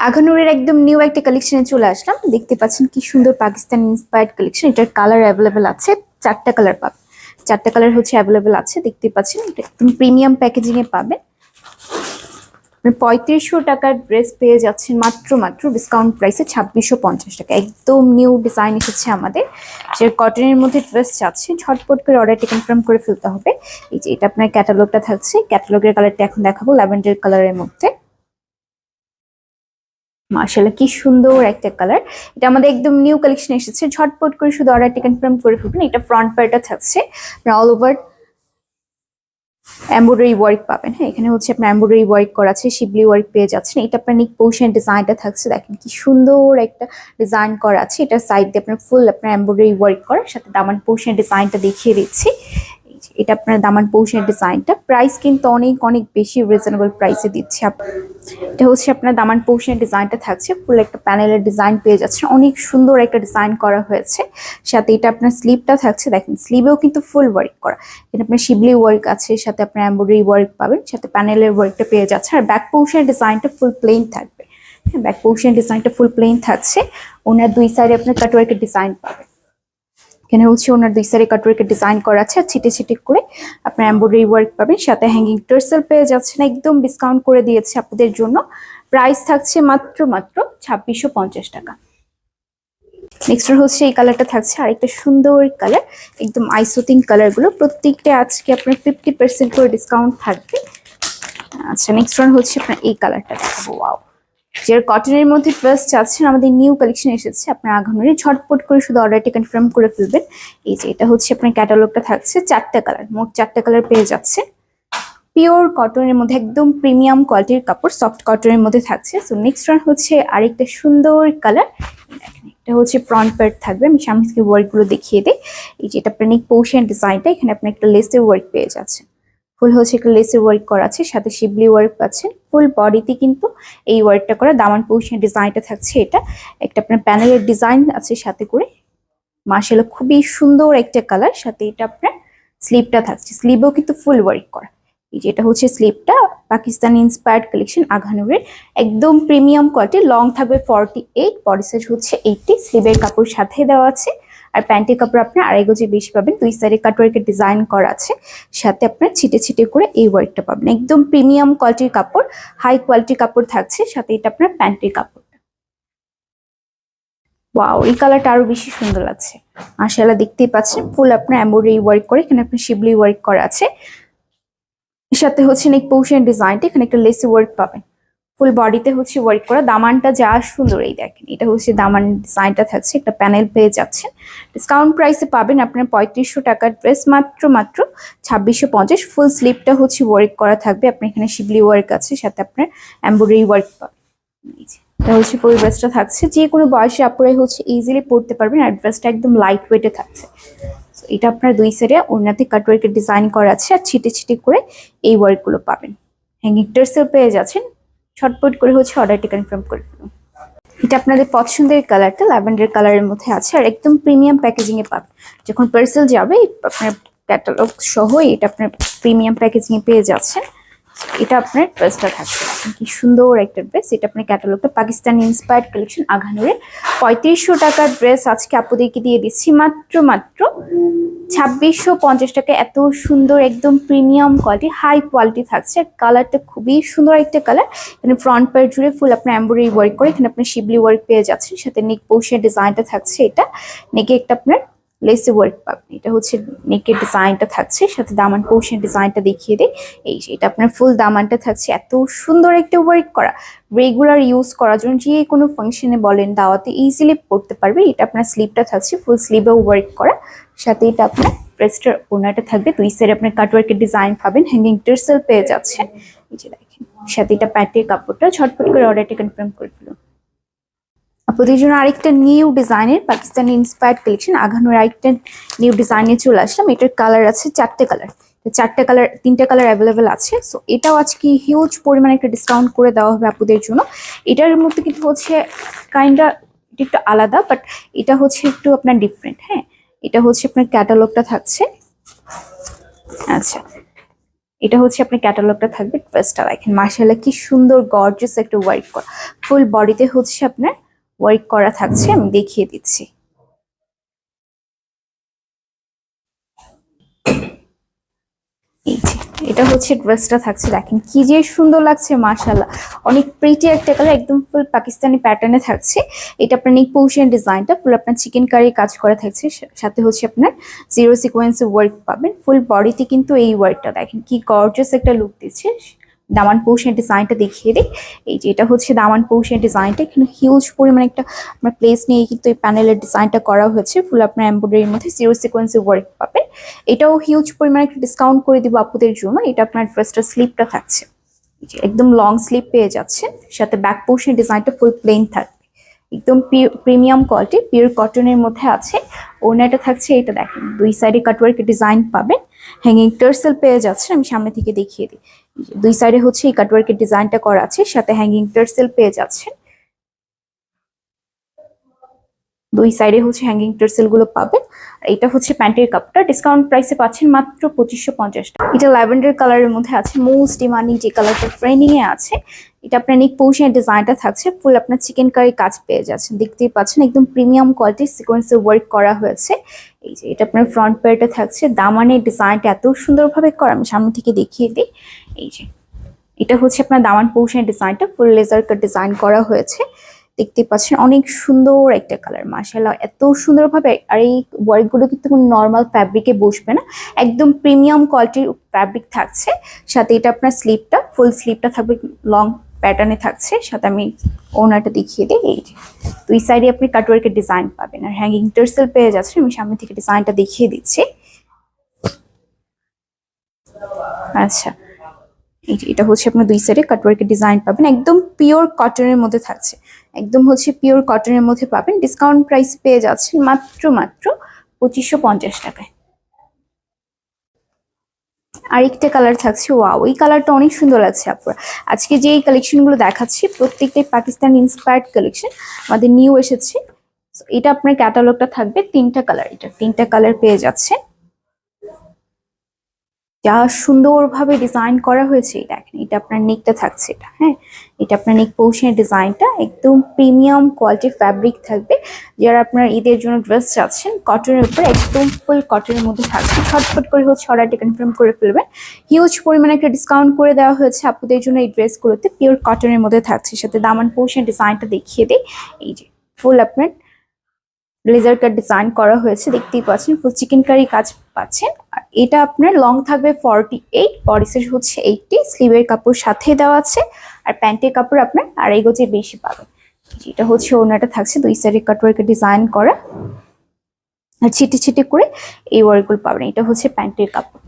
আঘানুরের একদম নিউ একটা কালেকশনে চলে আসলাম, দেখতে পাচ্ছেন কি সুন্দর পাকিস্তান ইন্সপায়ার্ড কালেকশন। এটার কালার অ্যাভেলেবেল আছে, চারটা কালার পাবেন, চারটা কালার হচ্ছে অ্যাভেলেবেল আছে, দেখতে পাচ্ছেন। এটা একদম প্রিমিয়াম প্যাকেজিং এ পাবেন। 3500 টাকার ড্রেস পেয়ে যাচ্ছেন মাত্র ডিসকাউন্ট প্রাইসে 2650 টাকা। একদম নিউ ডিজাইন এসেছে আমাদের, যে কটনের মধ্যে ড্রেস চাচ্ছে ঝটপট করে অর্ডারটি কনফার্ম করে ফেলতে হবে। এই যে এটা আপনার ক্যাটালগটা থাকছে, ক্যাটালগের কালারটা এখন দেখাবো ল্যাভেন্ডার কালারের মধ্যে। মাশাআল্লাহ কি সুন্দর একটা কালার, এটা আমাদের একদম নিউ কালেকশন এসেছে, ঝটপট করে শুধু অর্ডারটি কনফার্ম করে ফেলবেন। এটা ফ্রন্ট পার্টটা থাকছে অল ওভার এমব্রয়ডারি ওয়ার্ক পাবেন, হ্যাঁ। এখানে হচ্ছে আপনার এমব্রয়ডারি ওয়ার্ক করা আছে, শিবলি ওয়ার্ক পেয়ে যাচ্ছেন। এটা আপনার নিক পোর্শন ডিজাইনটা থাকছে, দেখেন কি সুন্দর একটা ডিজাইন করা আছে। এটা সাইড দিয়ে আপনার ফুল আপনার এমব্রয়ডারি ওয়ার্ক করা, সাথে দামান পোর্শন ডিজাইনটা দেখিয়ে দিচ্ছি। এটা আপনার দামান পোর্শন ডিজাইনটা, প্রাইস কিন্তু অনেক অনেক বেশি রিজনেবল প্রাইসে দিচ্ছে। এটা হচ্ছে আপনার দামান পোর্শন ডিজাইনটা থাকছে, ফুল একটা প্যানেলের ডিজাইন পেয়ে যাচ্ছে, অনেক সুন্দর একটা ডিজাইন করা হয়েছে। সাথে এটা আপনার স্লিভটা থাকছে, দেখেন স্লিভেও কিন্তু ফুল ওয়ার্ক করা, এটা আপনার শিবলি ওয়ার্ক আছে, সাথে আপনার এমব্রয়ডারি ওয়ার্ক পাবেন, সাথে প্যানেলের ওয়ার্কটা পেয়ে যাচ্ছে। আর ব্যাক পোর্শন ডিজাইনটা ফুল প্লেন থাকবে, হ্যাঁ ব্যাক পোর্শন ডিজাইনটা ফুল প্লেন থাকছে। ওনার দুই সাইডে আপনার কাটওয়ার্কের ডিজাইন পাবেন, এখানে হচ্ছে ওনার দুই সাইডে কাটওয়ার্কের ডিজাইন করা আছে, ছিটে ছিটে করে আপনার এমব্রয়ডারি ওয়ার্ক পাবেন। সাথে হ্যাঙ্গিং টার্সেল পেয়ে যাচ্ছেন, একদম ডিসকাউন্ট করে দিয়েছে আপনাদের জন্য, প্রাইস থাকছে মাত্র 2650 টাকা। নেক্সট হচ্ছে এই কালারটা থাকছে, আরেকটা সুন্দর কালার, একদম আইসোতিং কালারগুলো প্রত্যেকটা আজকে আপনার 50% করে ডিসকাউন্ট থাকবে। আচ্ছা নেক্সট হচ্ছে আপনার এই কালারটা দেখাবো, ওয়াও যারা কটনের মধ্যে ড্রেস চাচ্ছেন আমাদের নিউ কালেকশন এসেছে, আপনার আঘানুরে ঝটপট করে শুধু অর্ডারটি কনফার্ম করে ফেলবেন। এই যে এটা হচ্ছে আপনার ক্যাটালগটা থাকছে, চারটা কালার, মোট চারটা কালার পেয়ে যাচ্ছে। পিওর কটনের মধ্যে একদম প্রিমিয়াম কোয়ালিটির কাপড়, সফট কটনের মধ্যে থাকছে। সো নেক্সট হচ্ছে আরেকটা সুন্দর কালার, দেখেন এটা হচ্ছে ফ্রন্ট পার্ট থাকবে, আমি সামনে থেকে ওয়ার্কগুলো দেখিয়ে দিই। এই যে এটা আপনার নেক পোর্শন ডিজাইনটা, এখানে আপনি একটা লেসের ওয়ার্ক পেয়ে যাচ্ছেন, ফুল হচ্ছে একটা লেসের ওয়ার্ক করা আছে, সাথে শিবলি ওয়ার্ক পাচ্ছেন। ফুল বডিতে কিন্তু এই ওয়ার্কটা করা। দামান পোর্শন ডিজাইনটা থাকছে এটা, একটা আপনার প্যানেলের ডিজাইন আছে সাথে করে। মাশাআল্লাহ খুবই সুন্দর একটা কালার। সাথে এটা আপনার স্লিভটা থাকছে, স্লিভেও কিন্তু ফুল ওয়ার্ক করা। এই যে এটা হচ্ছে স্লিভটা, পাকিস্তানি ইন্সপায়ার্ড কালেকশন আঘানুরের, একদম প্রিমিয়াম কোয়ালিটি। লং থাকবে 48, বডি সাইজ হচ্ছে 80। স্লিভের কাপড় সাথে দেওয়া আছে, আর প্যান্টের কাপড় আপনার 2.5 গজে বেশি পাবেন। দুই সাইডে কাটওয়ার্কের ডিজাইন করা আছে, সাথে আপনার ছিটে ছিটে করে এই ওয়ার্কটা পাবেন। একদম প্রিমিয়াম কোয়ালিটির কাপড়, হাই কোয়ালিটির কাপড় থাকছে। সাথে এটা আপনার প্যান্টের কাপড়। ওয়াও, এই কালারটা আরো বেশি সুন্দর লাগছে। মাশাআল্লাহ দেখতেই পাচ্ছেন ফুল আপনার এমব্রয়ডারি ওয়ার্ক করে, এখানে আপনার শিবলি ওয়ার্ক করা আছে। সাথে হচ্ছে নেক পোর্শন ডিজাইনটা, এখানে একটা লেসি ওয়ার্ক পাবেন। ফুল বডিতে হচ্ছে ওয়ার্ক করা। দামানটা যা সুন্দর, এই দেখেন এটা হচ্ছে দামান ডিজাইনটা থাকছে, একটা প্যানেল পেয়ে যাচ্ছেন। ডিসকাউন্ট প্রাইসে পাবেন আপনার 3500 টাকার ড্রেস মাত্র 2650। ফুল স্লিভটা হচ্ছে ওয়ার্ক করা থাকবে, আপনার এখানে শিবলি ওয়ার্ক আছে, সাথে আপনার এমব্রয়ডারি ওয়ার্ক পাবেন। এটা হচ্ছে ফুল ড্রেসটা থাকছে, যে কোনো বয়সে আপুরাই হচ্ছে ইজিলি পরতে পারবেন। আর ড্রেসটা একদম লাইট ওয়েটে থাকছে। এটা আপনার দুই সাইডে ওড়নাতে কাটওয়ার্কের ডিজাইন করা আছে, আর ছিটে ছিটে করে এই ওয়ার্কগুলো পাবেন। হ্যাঙ্গিং টার্সেল পেয়ে যাচ্ছেন। ছটপট করে হচ্ছে অর্ডারটি কনফার্ম করে ফেলুন। এটা আপনাদের পছন্দের কালারটা ল্যাভেন্ডার কালারের মধ্যে আছে, আর একদম প্রিমিয়াম প্যাকেজিং এ পাবেন। যখন পার্সেল যাবে আপনার ক্যাটালগ সহ এটা আপনার প্রিমিয়াম প্যাকেজিং এ পেয়ে যাচ্ছেন। এটা আপনার ড্রেসটা থাকছে, কি সুন্দর একটা ড্রেস। এটা আপনার ক্যাটালগটা পাকিস্তানি ইন্সপায়ার্ড কালেকশন আঘানুরের। 3500 টাকার ড্রেস আজকে আপুদেরকে দিয়ে দিচ্ছি মাত্র 2650 টাকা। এত সুন্দর একদম প্রিমিয়াম কোয়ালিটি, হাই কোয়ালিটি থাকছে। আর কালারটা খুবই সুন্দর একটা কালার। এখানে ফ্রন্ট পার্ট জুড়ে ফুল আপনার এমব্রয়ডারি ওয়ার্ক করে, এখানে আপনার শিবলি ওয়ার্ক পেয়ে যাচ্ছেন। সাথে নেক পোর্শনের ডিজাইনটা থাকছে, এটা নেকে একটা আপনার লেসে ওয়ার্ক পাবেন। এটা হচ্ছে নেকের ডিজাইনটা থাকছে, সাথে দামান পোর্শন ডিজাইনটা দেখিয়ে দেয়। এই যে এটা আপনার ফুল দামানটা থাকছে, এত সুন্দর একটা ওয়ার্ক করা। রেগুলার ইউজ করার জন্য যে কোনো ফাংশনে বলেন, দাওয়াতে ইজিলি পড়তে পারবে। এটা আপনার স্লিভটা থাকছে, ফুল স্লিভেও ওয়ার্ক করা। সাথে এটা আপনার ড্রেসটার ওড়নাটা থাকবে, দুই সাইডে আপনার কাটওয়ার্কের ডিজাইন পাবেন। হ্যাঙ্গিং টার্সেল পেয়ে যাচ্ছে, এই যে দেখেন। সাথে এটা প্যান্টের কাপড়টা। ঝটপট করে অর্ডারটা কনফার্ম করে ফেলুন। আপনাদের জন্য আরেকটা নিউ ডিজাইনের পাকিস্তানি ইন্সপায়ার্ড কালেকশন আঘানুর আরেকটা নিউ ডিজাইনে চলে আসলাম। এটার কালার আছে 4টে কালার, 4টে কালার, 3টে কালার অ্যাভেলেবেল আছে। সো এটাও আজকে হিউজ পরিমাণে একটা ডিসকাউন্ট করে দেওয়া হবে আপুদের জন্য। এটার মধ্যে কিন্তু হচ্ছে কাইন্ডা একটু আলাদা, বাট এটা হচ্ছে একটু আপনার ডিফারেন্ট। হ্যাঁ, এটা হচ্ছে আপনার ক্যাটালগটা থাকছে। আচ্ছা, এটা হচ্ছে আপনার ক্যাটালগটা থাকবে। ড্রেসটা দেখেন, মাশাআল্লাহ কি সুন্দর গর্জিয়াস একটা ওয়ার্ক করা। ফুল বডিতে হচ্ছে আপনার ওয়ার্ক করা থাকছে, আমি দেখিয়ে দিচ্ছি। এই যে এটা হচ্ছে ড্রেসটা থাকছে, দেখেন কি যে সুন্দর লাগছে মাশাআল্লাহ। অনেক প্রিটি একটা কালার, একদম ফুল পাকিস্তানি প্যাটার্নে থাকছে। এটা আপনার নেক পোর্শন ডিজাইনটা ফুল আপনার চিকেন কারি কাজ করা থাকছে, সাথে হচ্ছে আপনার জিরো সিকোয়েন্সে ওয়ার্ক পাবেন। ফুল বডিতে কিন্তু এই ওয়ার্কটা দেখেন কি গর্জিয়াস একটা লুক দিচ্ছে। দামান পোর্শন ডিজাইনটা দেখিয়ে দিই। এই যে এটা হচ্ছে দামান পোর্শন ডিজাইনটা, এখানে হিউজ পরিমাণে একটা আপনার প্লেস নিয়ে কিন্তু এই প্যানেলের ডিজাইনটা করা হয়েছে। ফুল আপনার এমব্রয়ডারির মধ্যে জিরো সিকোয়েন্সে ওয়ার্ক পাবেন। এটাও হিউজ পরিমাণে একটা ডিসকাউন্ট করে দিব আপুদের জন্য। এটা আপনার ড্রেসটা স্লিপটা থাকছে, একদম লং স্লিপ পেয়ে যাচ্ছে। সাথে ব্যাক পোর্শন ডিজাইনটা ফুল প্লেন থাকবে, একদম প্রিমিয়াম কোয়ালিটি, পিওর কটনের মধ্যে আছে। ওড়নাটা থাকছে, এটা দেখেন দুই সাইডে কাটওয়ার্ক ডিজাইন পাবেন। হ্যাঙ্গিং টার্সেল পেয়ে যাচ্ছে, আমি সামনে থেকে দেখিয়ে দিই। দুই সাইডে হচ্ছে এই কাটওয়ার্কের ডিজাইনটা করা আছে, সাথে হ্যাঙ্গিং টার্সেল পেয়ে যাচ্ছে। দুই সাইডে হচ্ছে হ্যাঙ্গিং টার্সেল গুলো পাবেন। এটা হচ্ছে প্যান্টের কাপড়টা, ডিসকাউন্ট প্রাইসে পাচ্ছেন মাত্র 2550 টাকা। এটা ল্যাভেন্ডার কালারের মধ্যে আছে, মোস্ট ডিমান্ডিং যে কালারটা ট্রেন্ডিং এ আছে। এটা আপনার নেক পোর্শনের ডিজাইনটা থাকছে, ফুল আপনার চিকেন কারি কাজ পেয়ে যাচ্ছেন। দেখতেই পাচ্ছেন একদম প্রিমিয়াম কোয়ালিটির সিকোয়েন্সে ওয়ার্ক করা হয়েছে। এই যে এটা আপনার ফ্রন্ট পার্টে থাকছে, দামানের ডিজাইনটা এত সুন্দরভাবে করা, আমি সামনে থেকে দেখিয়ে দিই। এই যে এটা হচ্ছে আপনার দামান পোর্শনের ডিজাইনটা, ফুল লেজার কাট ডিজাইন করা হয়েছে। দেখতে পাচ্ছেন অনেক সুন্দর একটা কালার, মাশাআল্লাহ এত সুন্দরভাবে। আর এই ওয়ার্কগুলো কিন্তু নর্মাল ফ্যাব্রিকে বসবে না, একদম প্রিমিয়াম কোয়ালিটির ফ্যাব্রিক থাকছে। সাথে এটা আপনার স্লিপটা, ফুল স্লিপটা থাকবে লং প্যাটার্নে থাকছে। সাথে আমি ওনাটা দেখিয়ে দিই। এই যে দুই সাইডে আপনি কাটওয়ার্কের ডিজাইন পাবেন, আর হ্যাঙ্গিং টার্সেল পেয়ে যাচ্ছে। আমি সামনে থেকে ডিজাইনটা দেখিয়ে দিচ্ছি। আচ্ছা, এটা হচ্ছে আপনার দুই সাইডে কাটওয়ার্কের ডিজাইন পাবেন, একদম পিওর কটনের মধ্যে থাকছে, একদম হচ্ছে পিওর কটনের মধ্যে পাবেন। ডিসকাউন্ট প্রাইস পেয়ে যাচ্ছেন মাত্র 2550 টাকায়। আরেকটা কালার থাকছে, ওয়াও এই কালারটা অনেক সুন্দর লাগছে আপুরা। আজকে যে এই কালেকশনগুলো দেখাচ্ছি প্রত্যেকটাই পাকিস্তান ইন্সপায়ার্ড কালেকশন, আমাদের নিউ এসেছে। এটা আপনার ক্যাটালগটা থাকবে 3টা কালার, এটা 3টা কালার পেয়ে যাচ্ছে। যা সুন্দরভাবে ডিজাইন করা হয়েছে দেখেন, এটা আপনার নেকটা থাকছে, এটা হ্যাঁ, এটা আপনার নেক পোর্শনের ডিজাইনটা একদম প্রিমিয়াম কোয়ালিটির ফ্যাব্রিক থাকবে। যারা আপনার ঈদের জন্য ড্রেস চাচ্ছেন কটনের উপরে, একদম ফুল কটনের মধ্যে থাকছে। ছটফট করে হচ্ছে অর্ডারটি কনফার্ম করে ফেলবেন। হিউজ পরিমাণে একটা ডিসকাউন্ট করে দেওয়া হয়েছে আপুদের জন্য এই ড্রেসগুলোতে, পিওর কটনের মধ্যে থাকছে। সাথে দামান পোর্শনের ডিজাইনটা দেখিয়ে দিই, এই যে ফুল আপনার ব্লেজার কাট ডিজাইন করা হয়েছে, দেখতেই পাচ্ছেন ফুল চিকেন কারি কাজ পাচ্ছেন। আর এটা আপনার লং থাকবে 48, বডি সাইজ হচ্ছে 80, স্লিভের কাপড় সাথে দেওয়া আছে। আর প্যান্টের কাপড় আপনার 2.5 গজের বেশি পাবেন। এটা হচ্ছে ওড়নাটা থাকছে, 2 সাইডে কাটওয়ার্কে ডিজাইন করা, আর ছিটে ছিটে করে এই ওয়ার্কগুলো পাবেন। এটা হচ্ছে প্যান্টের কাপড়।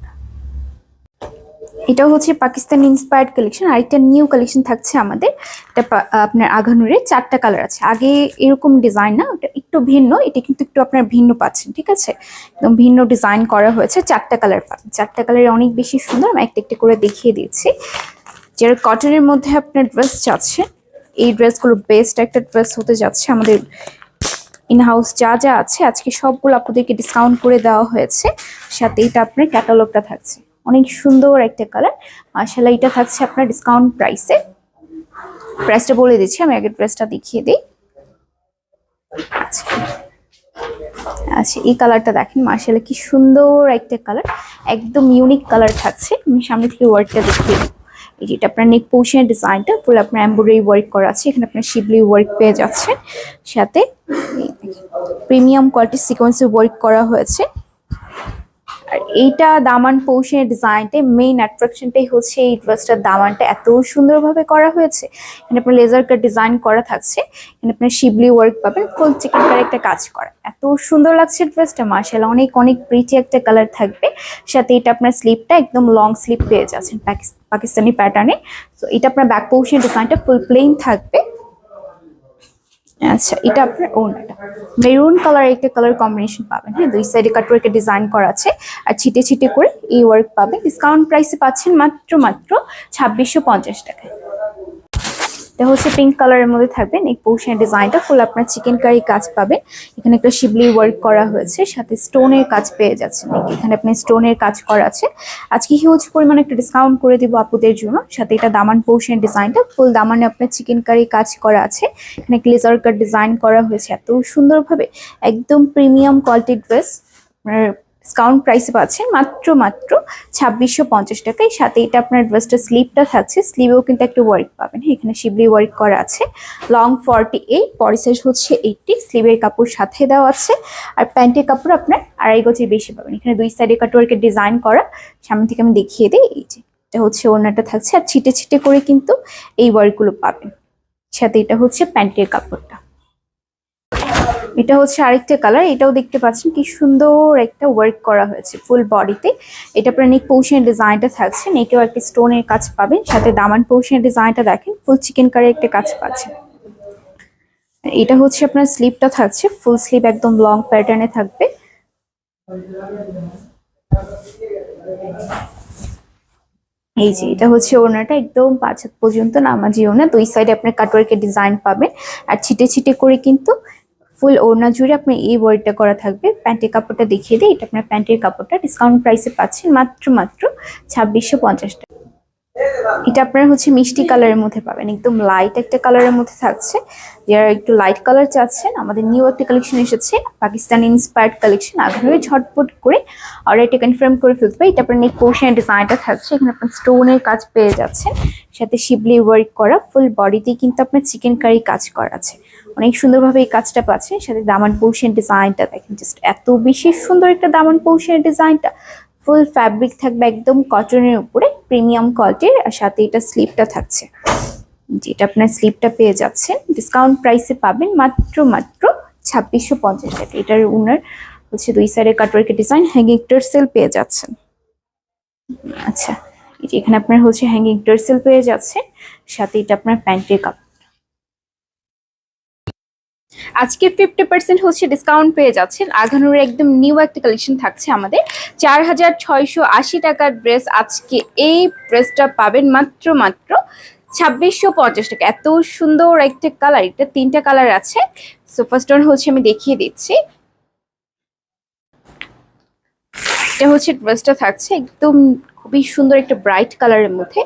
এটা হচ্ছে পাকিস্তান ইন্সপায়ার্ড কালেকশন। আরেকটা নিউ কালেকশন থাকছে আমাদের, এটা আপনার আঘানুরের 4টা কালার আছে। আগে এরকম ডিজাইন না, ওটা একটু ভিন্ন, এটা কিন্তু একটু আপনার ভিন্ন পাচ্ছেন, ঠিক আছে, একদম ভিন্ন ডিজাইন করা হয়েছে। 4টা কালার পাবেন, 4টা কালার অনেক বেশি সুন্দর। আমি একটা একটা করে দেখিয়ে দিচ্ছি। যারা কটনের মধ্যে আপনার ড্রেস চাচ্ছেন, এই ড্রেসগুলো বেস্ট একটা ড্রেস হতে যাচ্ছে। আমাদের ইন হাউস যা যা আছে আজকে সবগুলো আপনাদেরকে ডিসকাউন্ট করে দেওয়া হয়েছে। সাথে এটা আপনার ক্যাটালগটা থাকছে, অনেক সুন্দর একটা কালার মাশাআল্লাহ। এটা থাকছে আপনার ডিসকাউন্ট প্রাইসে। প্রাইসটা বলে দিচ্ছি, আমি আগে ড্রেসটা দেখিয়ে দিই। আচ্ছা আচ্ছা, এই কালারটা দেখেন মাশাআল্লাহ কি সুন্দর একটা কালার, একদম ইউনিক কালার থাকছে। আমি সামনে থেকে ওয়ার্কটা দেখিয়ে দিই। এই যেটা আপনার নেক পোর্শনের ডিজাইনটা ফুল আপনার এমব্রয়ডারি ওয়ার্ক করা আছে, এখানে আপনার শিবলি ওয়ার্ক পেয়ে যাচ্ছেন। সাথে প্রিমিয়াম কোয়ালিটি সিকোয়েন্সে ওয়ার্ক করা হয়েছে। আর এইটা দামান পোর্শনের ডিজাইনটা মেইন অ্যাট্রাকশনটাই হচ্ছে এই ড্রেসটার দামানটা এত সুন্দরভাবে করা হয়েছে। এখানে আপনার লেজার কাট ডিজাইন করা থাকছে, এখানে আপনার শিবলি ওয়ার্ক পাবেন, ফুল চিকেন কারি একটা কাজ করা, এত সুন্দর লাগছে ড্রেসটা মাশাআল্লাহ। অনেক অনেক প্রিটি একটা কালার থাকবে। সাথে এটা আপনার স্লিপটা একদম লং স্লিপ পেয়ে যাচ্ছেন পাকিস্তানি প্যাটার্নে। তো এটা আপনার ব্যাক পোর্শনের ডিজাইনটা ফুল প্লেন থাকবে। আচ্ছা, এটা আপনার ওড়নাটা মেরুন কালার, একটা কালার কম্বিনেশন পাবেন, হ্যাঁ, 2 সাইডে কাটওয়ার্কে ডিজাইন করা আছে আর ছিটে ছিটে করে এই ওয়ার্ক পাবেন। ডিসকাউন্ট প্রাইসে পাচ্ছেন মাত্র 2650 টাকায়। এটা হচ্ছে পিঙ্ক কালারের মধ্যে থাকবে, নেক পোর্শনের ডিজাইনটা ফুল আপনার চিকেন কারি কাজ পাবেন। এখানে একটা শিবলি ওয়ার্ক করা হয়েছে, সাথে স্টোনের কাজ পেয়ে যাচ্ছেন। এখানে আপনি স্টোনের কাজ করা আছে। আজকে হিউজ পরিমাণে একটা ডিসকাউন্ট করে দিব আপুদের জন্য। সাথে এটা দামান পোর্শনের ডিজাইনটা ফুল দামানে আপনার চিকেন কারি কাজ করা আছে। এখানে লেজার কাট ডিজাইন করা হয়েছে এত সুন্দরভাবে, একদম প্রিমিয়াম কোয়ালিটির ড্রেস। ডিসকাউন্ট প্রাইসে পাচ্ছেন মাত্র 2650 টাকায়। সাথে এটা আপনার ড্রেসটা স্লিভটা থাকছে, স্লিভেও কিন্তু একটা ওয়ার্ক পাবেন, এখানে শিবলি ওয়ার্ক করা আছে। লং 48, বডি সাইজ হচ্ছে 80, স্লিভের কাপড় সাথে দেওয়া আছে। আর প্যান্টের কাপড় আপনার 2.5 গজের বেশি পাবেন। এখানে 2 সাইডে কাটওয়ার্কের ডিজাইন করা, সামনে থেকে আমি দেখিয়ে দিই। এই যে এটা হচ্ছে ওড়নাটা থাকছে, আর ছিটে ছিটে করে কিন্তু এই ওয়ার্কগুলো পাবেন। সাথে এটা হচ্ছে প্যান্টের কাপড়টা। এটা হচ্ছে আরেকটা কালার, এটাও দেখতে পাচ্ছেন কি সুন্দর একটা ওয়ার্ক করা হয়েছে ফুল বডিতে। এটা আপনার নেক পোর্শনের ডিজাইনটা থাকছে, নেকেও একটা স্টোনের কাজ পাবেন। সাথে দামান পোর্শনের ডিজাইনটা দেখেন, ফুল চিকেন কারি একটা কাজ পাচ্ছেন। এটা হচ্ছে আপনার স্লিভটা থাকছে, ফুল স্লিভ একদম লং প্যাটার্নে থাকবে। এই যে এটা হচ্ছে ওড়নাটা, একদম 5 হাত পর্যন্ত নামাজি ওড়না, 2 সাইডে আপনার কাটওয়ার্কের ডিজাইন পাবেন। আর ছিটে ছিটে করে কিন্তু ফুল ওড়না জুড়ে আপনার এই ওয়ার্কটা করা থাকবে। প্যান্টের কাপড়টা দেখিয়ে দিই, এটা আপনার প্যান্টের কাপড়টা ডিসকাউন্ট প্রাইসে পাচ্ছেন মাত্র 2650 টাকা। এটা আপনার হচ্ছে মিষ্টি কালারের মধ্যে পাবেন, একদম লাইট একটা কালারের মধ্যে থাকছে। যারা একটু লাইট কালার চাচ্ছেন, আমাদের নিউ একটা কালেকশন এসেছে, পাকিস্তান ইন্সপায়ার্ড কালেকশন। আগে ঝটপট করে অর্ডারটা কনফার্ম করে ফেলতে হবে। এটা আপনার নেক পোর্শনের ডিজাইনটা থাকছে, এখানে আপনার স্টোনের কাজ পেয়ে যাচ্ছেন। সাথে শিবলি ওয়ার্ক করা, ফুল বডিতে কিন্তু আপনার চিকেন কারি কাজ করা আছে, অনেক সুন্দরভাবে এই কাজটা পাচ্ছেন। সাথে দামান পোর্শন ডিজাইনটা দেখেন, জাস্ট এত বেশি সুন্দর একটা দামান পোর্শনের ডিজাইনটা। ফুল ফ্যাব্রিক থাকবে একদম কটনের উপরে, প্রিমিয়াম কোয়ালিটির। আর সাথে এটা স্লিভটা থাকছে, যেটা আপনার স্লিভটা পেয়ে যাচ্ছেন। ডিসকাউন্ট প্রাইসে পাবেন মাত্র 2650 টাকা। এটার উনার হচ্ছে 2 সাইডে কাটওয়ার্কের ডিজাইন, হ্যাঙ্গিং টার্সেল পেয়ে যাচ্ছেন। আচ্ছা, এই যে এখানে আপনার হচ্ছে হ্যাঙ্গিং টার্সেল পেয়ে যাচ্ছে। সাথে এটা আপনার প্যান্টের কাপড়। আজকে 50% হচ্ছে ডিসকাউন্ট পেয়ে যাচ্ছেন। আঘানুরের একদম নিউ একটা কালেকশন থাকছে আমাদের। 4680 টাকার ড্রেস। আজকে এই ড্রেসটা পাবেন মাত্র মাত্র 2650 টাকা। এত সুন্দর একটা কালার, এটা 3টা কালার আছে। সো ফার্স্ট ওয়ান হচ্ছে আমি দেখিয়ে দিচ্ছি। এটা হচ্ছে ড্রেসটা থাকছে একদম খুবই সুন্দর একটা ব্রাইট কালারের মধ্যে।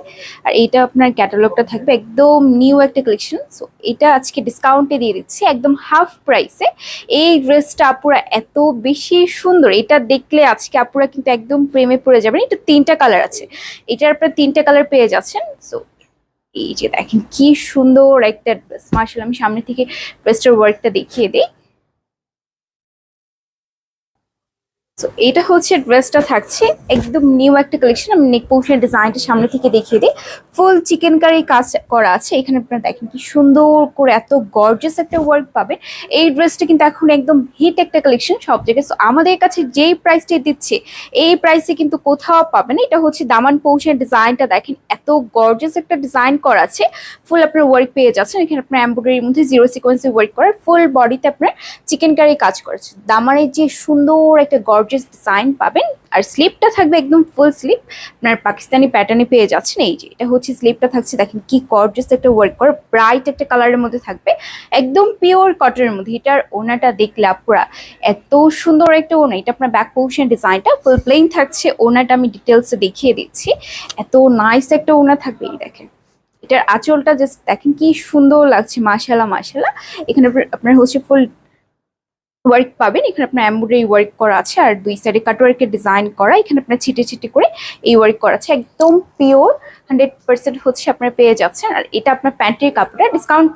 আর এইটা আপনার ক্যাটালগটা থাকবে একদম নিউ একটা কালেকশন। সো এটা আজকে ডিসকাউন্টে দিয়ে দিচ্ছি একদম হাফ প্রাইসে। এই ড্রেসটা আপুরা এত বেশি সুন্দর, এটা দেখলে আজকে আপুরা কিন্তু একদম প্রেমে পড়ে যাবেন। এটা 3টা কালার আছে, এটার আপনার 3টা কালার পেয়ে যাচ্ছেন। সো এই যে দেখেন কি সুন্দর একটা ড্রেস, মাশাআল্লাহ। আমি সামনে থেকে ড্রেসটার ওয়ার্কটা দেখিয়ে দিই। তো এটা হচ্ছে ড্রেসটা থাকছে একদম নিউ একটা কালেকশন। আমি নেক পোর্শনের ডিজাইনটা সামনে থেকে দেখিয়ে দিই। ফুল চিকেন কারি কাজ করা আছে এখানে। আপনারা দেখেন কি সুন্দর করে এত গর্জিয়াস একটা ওয়ার্ক পাবেন। এই ড্রেসটা কিন্তু এখন একদম হিট একটা কালেকশন সব জায়গায়। সো আমাদের কাছে যেই প্রাইসটা দিচ্ছে এই প্রাইসে কিন্তু কোথাও পাবেন। এটা হচ্ছে দামান পোর্শনের ডিজাইনটা দেখেন, এত গর্জিয়াস একটা ডিজাইন করা আছে। ফুল আপনার ওয়ার্ক পেয়ে যাচ্ছেন এখানে। আপনার এমব্রয়ডারির মধ্যে জিরো সিকোয়েন্সে ওয়ার্ক করার, ফুল বডিতে আপনার চিকেন কারি কাজ করেছে। দামানের যে সুন্দর একটা গর্জিয়াস ডিজাইন পাবেন। আর স্লিপটা থাকবে একদম ফুল স্লিপ, আপনার পাকিস্তানি প্যাটার্নে পেয়ে যাচ্ছেন। এই যে এটা হচ্ছে স্লিপটা থাকছে, দেখেন কি গর্জিয়াস একটা ওয়ার্ক করা, ব্রাইট একটা কালারের মধ্যে থাকবে একদম পিওর কটনের মধ্যে। এটার ওনাটা দেখলে আপুরা এত সুন্দর একটা ওনা। এটা আপনার ব্যাক পোর্শন ডিজাইনটা ফুল প্লেন থাকছে। ওনাটা আমি ডিটেলসে দেখিয়ে দিচ্ছি, এত নাইস একটা ওনা থাকবে। এই দেখেন এটার আঁচলটা জাস্ট দেখেন কি সুন্দর লাগছে, মাশাআল্লাহ মাশাআল্লাহ। এখানে আপনার হচ্ছে ফুল ওয়ার্ক পাবেন। এখানে আপনার এমব্রয়ডারি ওয়ার্ক করা আছে আর দুই সাইডে কাটওয়ার্কের ডিজাইন করা। এখানে আপনার ছিটে ছিটে করে এই ওয়ার্ক করা আছে একদম পিওর 100% হচ্ছে আপনার পেয়ে যাচ্ছেন। আর এটা আপনার প্যান্টের কাপড়টা ডিসকাউন্ট।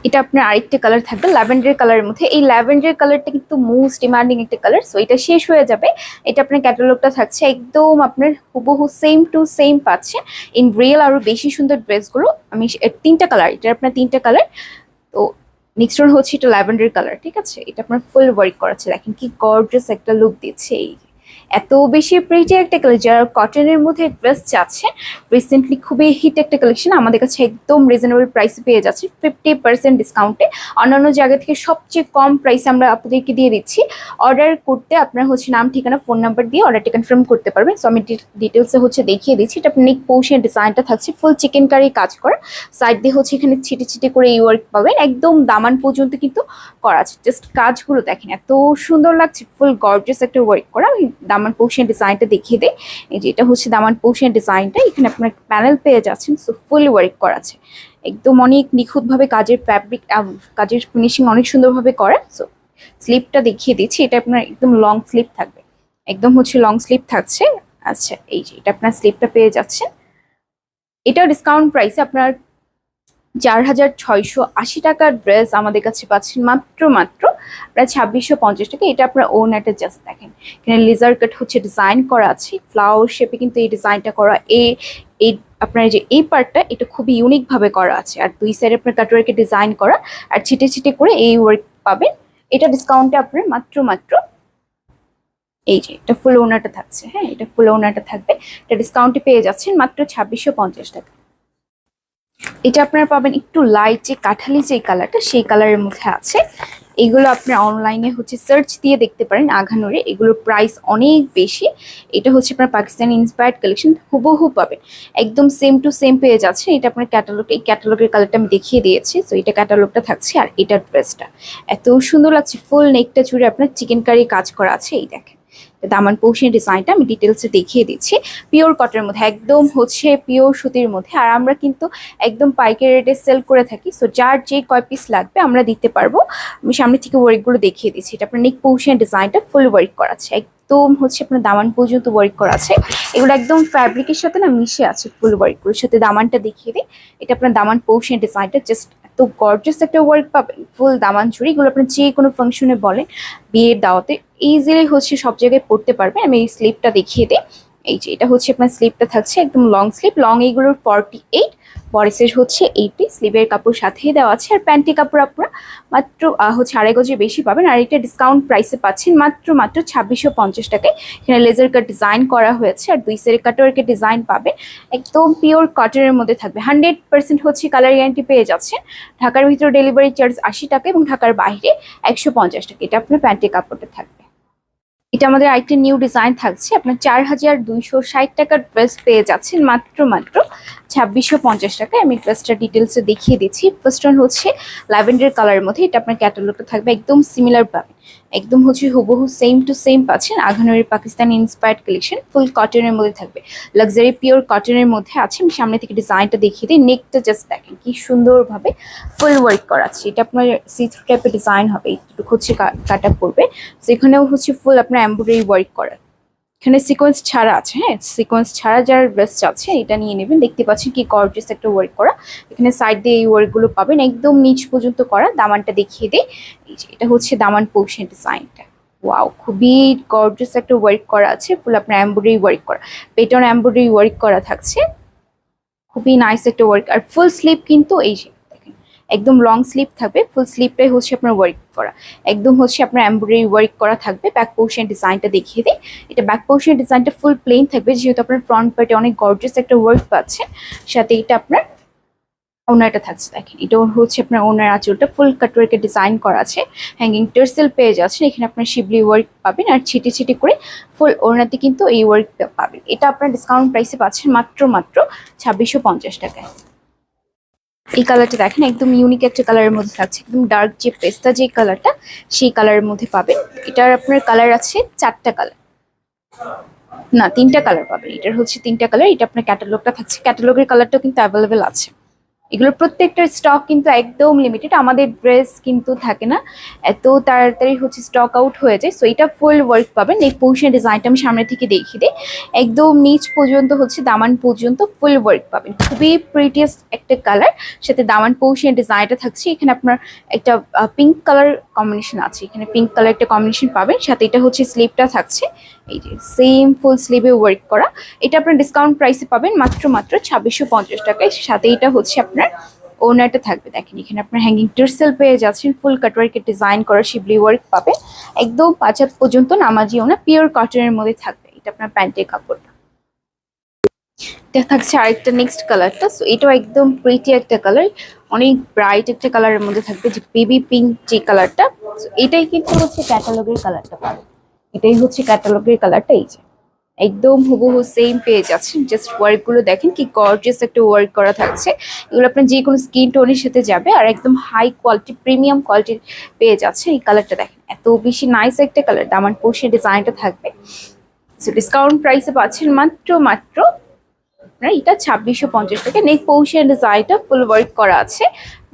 এটা আপনার আরেকটা কালার থাকবে ল্যাভেন্ডার কালারের মধ্যে। এই ল্যাভেন্ডার কালারটা কিন্তু মোস্ট ডিমান্ডিং একটা কালার। সো এটা শেষ হয়ে যাবে। এটা আপনার ক্যাটালগটা থাকছে একদম আপনার হুবহু সেম টু সেম পাচ্ছে ইন রিয়েল। আরো বেশি সুন্দর ড্রেসগুলো আমি 3টা কালার, এটা আপনার 3টা কালার। তো নেক্সট ওয়ান হচ্ছে এটা ল্যাভেন্ডার কালার, ঠিক আছে। এটা আপনার ফুল ওয়ার্ক করা আছে, দেখেন কি গর্জিয়াস একটা লুক দিচ্ছে। এই এত বেশি প্রিটি একটা কালেকশন, যারা কটনের মধ্যে ড্রেস চাচ্ছে রিসেন্টলি খুবই হিট একটা কালেকশন আমাদের কাছে একদম রিজনেবল প্রাইসে পেয়ে যাচ্ছে 50% ডিসকাউন্টে। অন্যান্য জায়গা থেকে সবচেয়ে কম প্রাইসে আমরা আপনাদেরকে দিয়ে দিচ্ছি। অর্ডার করতে আপনার হচ্ছে নাম ঠিকানা ফোন নাম্বার দিয়ে অর্ডারটা কনফার্ম করতে পারবেন। সো আমি ডিটেলসে হচ্ছে দেখিয়ে দিচ্ছি। এটা নেক পোর্শনের ডিজাইনটা থাকছে ফুল চিকেন কারি কাজ করা, সাইড দিয়ে হচ্ছে এখানে ছিটে ছিটে করে এই ওয়ার্ক পাবেন একদম দামান পর্যন্ত কিন্তু করা আছে। জাস্ট কাজগুলো দেখেন এত সুন্দর লাগছে, ফুল গর্জিয়াস একটা ওয়ার্ক করা। দামান পোর্শন ডিজাইনটা দেখিয়ে দেয়। এই যে এটা হচ্ছে দামান পোর্শন ডিজাইনটা, এখানে আপনার প্যানেল পেয়ে যাচ্ছেন। সো ফুল ওয়ার্ক করা আছে একদম অনেক নিখুঁতভাবে, কাজের ফ্যাব্রিক কাজের ফিনিশিং অনেক সুন্দরভাবে করা। সো স্লিপটা দেখিয়ে দিচ্ছি, এটা আপনার একদম লং স্লিপ থাকবে, একদম হচ্ছে লং স্লিপ থাকছে। আচ্ছা এই যে এটা আপনার স্লিপটা পেয়ে যাচ্ছেন। এটা ডিসকাউন্ট প্রাইসে আপনার 4680 টাকার ড্রেস আমাদের কাছে পাচ্ছেন মাত্র মাত্র প্রায় 2650 টাকা। এটা আপনার ওনাটা জাস্ট দেখেন, এখানে লেজার কাট হচ্ছে ডিজাইন করা আছে ফ্লাওয়ার শেপে কিন্তু এই ডিজাইনটা করা। এই আপনার যে এই পার্টটা এটা খুবই ইউনিক ভাবে করা আছে। আর দুই সাইডে আপনার কাটওয়ার্কে ডিজাইন করা আর ছিটে ছিটে করে এই ওয়ার্ক পাবেন। এটা ডিসকাউন্টে আপনার মাত্র মাত্র এই যে এটা ফুল ওনাটা থাকছে। হ্যাঁ এটা ফুল ওনাটা থাকবে, এটা ডিসকাউন্টে পেয়ে যাচ্ছেন মাত্র 2650 টাকা। এটা আপনারা পাবেন একটু লাইট যে কাঠালি যে কালারটা সেই কালারের মধ্যে আছে। এগুলো আপনার অনলাইনে হচ্ছে সার্চ দিয়ে দেখতে পারেন আঘানুরে, এগুলোর প্রাইস অনেক বেশি। এটা হচ্ছে আপনার পাকিস্তানি ইন্সপায়ার্ড কালেকশন, হুবহু পাবেন একদম সেম টু সেম পেয়ে যাচ্ছে। এটা আপনার ক্যাটালগ, এই ক্যাটালগের কালারটা আমি দেখিয়ে দিয়েছি। তো এটা ক্যাটালগটা থাকছে আর এটা ড্রেসটা এত সুন্দর লাগছে, ফুল নেকটা জুড়ে আপনার চিকেন কারি কাজ করা আছে। এই দেখেন দামান পোর্শন ডিজাইনটা আমি ডিটেলসে দেখিয়ে দিচ্ছি। পিওর কটনের মধ্যে একদম হচ্ছে পিওর সুতির মধ্যে। আর আমরা কিন্তু একদম পাইকারি রেটে সেল করে থাকি। সো যার যে কয় পিস লাগবে আমরা দিতে পারবো। আমি সামনে থেকে ওয়ার্কগুলো দেখিয়ে দিচ্ছি। এটা আপনার নেক পোর্শন ডিজাইনটা ফুল ওয়ার্ক করা আছে, একদম হচ্ছে আপনার দামান পর্যন্ত ওয়ার্ক করা আছে। এগুলো একদম ফ্যাব্রিকের সাথে না মিশে আছে ফুল ওয়ার্কগুলোর সাথে। দামানটা দেখিয়ে দিই, এটা আপনার দামান পোর্শন ডিজাইনটা জাস্ট তো গর্জিয়াস একটা ওয়ার্ক পাবেন ফুল দামান চুড়ি। এগুলো আপনার যে কোনো ফাংশনে বলেন, বিয়ের দাওয়াতে ইজিলি হচ্ছে সব জায়গায় পড়তে পারবেন। আমি এই স্লিপটা দেখিয়ে দিই, এই যে এটা হচ্ছে আপনার স্লিপটা থাকছে একদম লং স্লিপ, লং এইগুলোর 48, বডি সাইজ হচ্ছে 80, স্লিভের কাপড় সাথেই দেওয়া আছে। আর প্যান্টি কাপড় আপনারা মাত্র হচ্ছে 2.5 গজে বেশি পাবেন। আর এটা ডিসকাউন্ট প্রাইসে পাচ্ছেন মাত্র 2650 টাকায়। এখানে লেজার কাট ডিজাইন করা হয়েছে আর 2 সেট কাটওয়ার্কের ডিজাইন পাবে, একদম পিওর কটনের মধ্যে থাকবে। 100% হচ্ছে কালার গ্যারান্টি পেয়ে যাচ্ছেন। ঢাকার ভিতরে ডেলিভারি চার্জ 80 টাকা এবং ঢাকার বাইরে 150 টাকা। এটা আপনার প্যান্টি কাপড়টা থাকবে। এটা আমাদের আরেকটা নিউ ডিজাইন থাকছে, আপনার 4260 টাকার ড্রেস পেয়ে যাচ্ছেন মাত্র 2650 টাকায়। আমি ড্রেসটা ডিটেলসে দেখিয়ে দিচ্ছি। ফার্স্ট ওয়ান হচ্ছে ল্যাভেন্ডার কালারের মধ্যে, এটা আপনার ক্যাটালগটা থাকবে একদম সিমিলার পাবেন, একদম হচ্ছে হুবহু সেম টু সেম পাচ্ছেন। আঘানুরের পাকিস্তানি ইন্সপায়ার্ড কালেকশন, ফুল কটনের মধ্যে থাকবে, লাক্সারি পিওর কটনের মধ্যে আছে। আমি সামনে থেকে ডিজাইনটা দেখিয়ে দিই। নেকটা জাস্ট দেখেন কি সুন্দরভাবে ফুল ওয়ার্ক করা আছে। এটা আপনার সি থ্রু টাইপের ডিজাইন হবে, একটু হচ্ছে কাটা পড়বে, সেখানেও হচ্ছে ফুল আপনার এমব্রয়ডারি ওয়ার্ক করা। এখানে সিকোয়েন্স ছাড়া আছে, হ্যাঁ সিকোয়েন্স ছাড়া যার ড্রেস আছে এটা নিয়ে নেবেন। দেখতে পাচ্ছেন কি গর্জিয়াস একটা ওয়ার্ক করা, এখানে সাইড দিয়ে এই ওয়ার্কগুলো পাবেন একদম নিচ পর্যন্ত করা। দামানটা দেখিয়ে দিই, এই যে এটা হচ্ছে দামান পোর্শন ডিজাইনটা। ওয়াও, খুবই গর্জিয়াস একটা ওয়ার্ক করা আছে, ফুল আপনার এমব্রয়ডারি ওয়ার্ক করা, পেটন এমব্রয়ডারি ওয়ার্ক করা থাকছে, খুবই নাইস একটা ওয়ার্ক। আর ফুল স্লিভ কিন্তু এই যে একদম লং স্লিভ থাকবে, ফুল স্লিভটাই হচ্ছে আপনার ওয়ার্ক করা, একদম হচ্ছে আপনার এমব্রয়ডারি ওয়ার্ক করা থাকবে। ব্যাক পোর্শন ডিজাইনটা দেখিয়ে দিই, এটা ব্যাক পোর্শন ডিজাইনটা ফুল প্লেন থাকবে, যেহেতু আপনার ফ্রন্ট পার্টে অনেক গর্জিয়াস একটা ওয়ার্ক পাচ্ছেন। সাথে এটা আপনার ওনারটা থাকছে, দেখেন এটা হচ্ছে আপনার ওনার আঁচলটা ফুল কাটওয়ার্কের ডিজাইন করা আছে, হ্যাঙ্গিং টার্সেল পেয়ে যাচ্ছেন। এখানে আপনার শিবলি ওয়ার্ক পাবেন আর ছিটে ছিটে করে ফুল ওনাতে কিন্তু এই ওয়ার্কটা পাবেন। এটা আপনার ডিসকাউন্ট প্রাইসে পাচ্ছেন মাত্র 2650 টাকায়। এই কালারটা দেখেন একদম ইউনিক একটা কালারের মধ্যে থাকছে, একদম ডার্ক যে পেস্তা যে কালারটা সেই কালারের মধ্যে পাবেন। এটার আপনার কালার আছে 4টা কালার, না 3টা কালার পাবেন। এটার হচ্ছে 3টা কালার। এটা আপনার ক্যাটালগটা থাকছে, ক্যাটালগের কালারটাও কিন্তু অ্যাভেলেবেল আছে। এগুলোর প্রত্যেকটার স্টক কিন্তু একদম লিমিটেড, আমাদের ড্রেস কিন্তু থাকে না এত তাড়াতাড়ি হচ্ছে স্টক আউট হয়ে যায়। সো এটা ফুল ওয়ার্ক পাবেন। এই পোর্শন ডিজাইনটা আমি সামনে থেকে দেখিয়ে দিই, একদম নিচ পর্যন্ত হচ্ছে দামান পর্যন্ত ফুল ওয়ার্ক পাবেন, খুবই প্রিটিয়েস্ট একটা কালার। সাথে দামান পোর্শন ডিজাইনটা থাকছে, এখানে আপনার একটা পিঙ্ক কালার কম্বিনেশন আছে, এখানে পিঙ্ক কালার একটা কম্বিনেশন পাবেন। সাথে এটা হচ্ছে স্লিভটা থাকছে এই যে সেম ফুল স্লিভে ওয়ার্ক করা। এটা আপনার ডিসকাউন্ট প্রাইসে পাবেন মাত্র 2650 টাকায়। সাথে এটা হচ্ছে আপনার ওনারটা থাকবে, দেখেন এখানে আপনার হ্যাঙ্গিং টার্সেল পেয়ে যাচ্ছেন, ফুল কাটওয়ার্কের ডিজাইন করা শিবলি ওয়ার্ক পাবে, একদম পাঁচাত পর্যন্ত নামাজি ওনা পিওর কটনের মধ্যে থাকবে। এটা আপনার প্যান্টের কাপড়টা। এটা থাকছে আরেকটা নেক্সট কালারটা, সো এটাও একদম প্রিটি একটা কালার, অনেক ব্রাইট একটা কালারের মধ্যে থাকবে, যে বেবি পিঙ্ক যে কালারটা। এটাই কিন্তু হচ্ছে ক্যাটালগের কালারটা পাবে, এটাই হচ্ছে ক্যাটালগের কালারটা। এই যে একদম হুবহু সেম পেয়ে যাচ্ছেন, জাস্ট ওয়ার্ক গুলো দেখেন কি গর্জিয়াস একটা ওয়ার্ক করা থাকছে। এগুলো আপনার যে কোনো স্কিন টোনের সাথে যাবে আর একদম হাই কোয়ালিটি প্রিমিয়াম কোয়ালিটির পেয়ে যাচ্ছে। এই কালারটা দেখেন এত বেশি নাইস একটা কালার, দামান পোর্শন ডিজাইনটা থাকবে। সো ডিসকাউন্ট প্রাইসে পাচ্ছেন মাত্র এটা 2650 টাকা। নেক পোর্শন ডিজাইনটা ফুল ওয়ার্ক করা আছে,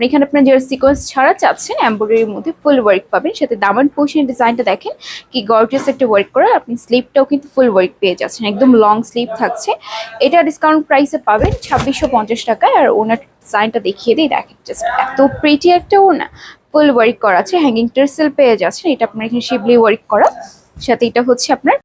এখানে আপনার যারা সিকোয়েন্স ছাড়া চাচ্ছেন এমব্রয়ডারির মধ্যে ফুল ওয়ার্ক পাবেন। সাথে দামান পোর্শন ডিজাইনটা দেখেন কি গর্জিয়াস একটা ওয়ার্ক করা, আপনি স্লিভটাও কিন্তু ফুল ওয়ার্ক পেয়ে যাচ্ছেন, একদম লং স্লিভ থাকছে। এটা ডিসকাউন্ট প্রাইসে পাবেন 2650 টাকায়। আর ওনার ডিজাইনটা দেখিয়ে দিই, দেখেন জাস্ট এত প্রিটি একটা ওনা, ফুল ওয়ার্ক করা আছে, হ্যাঙ্গিং টার্সেল পেয়ে যাচ্ছেন। এটা আপনার এখানে শিবলি ওয়ার্ক করা, সাথে এটা হচ্ছে আপনার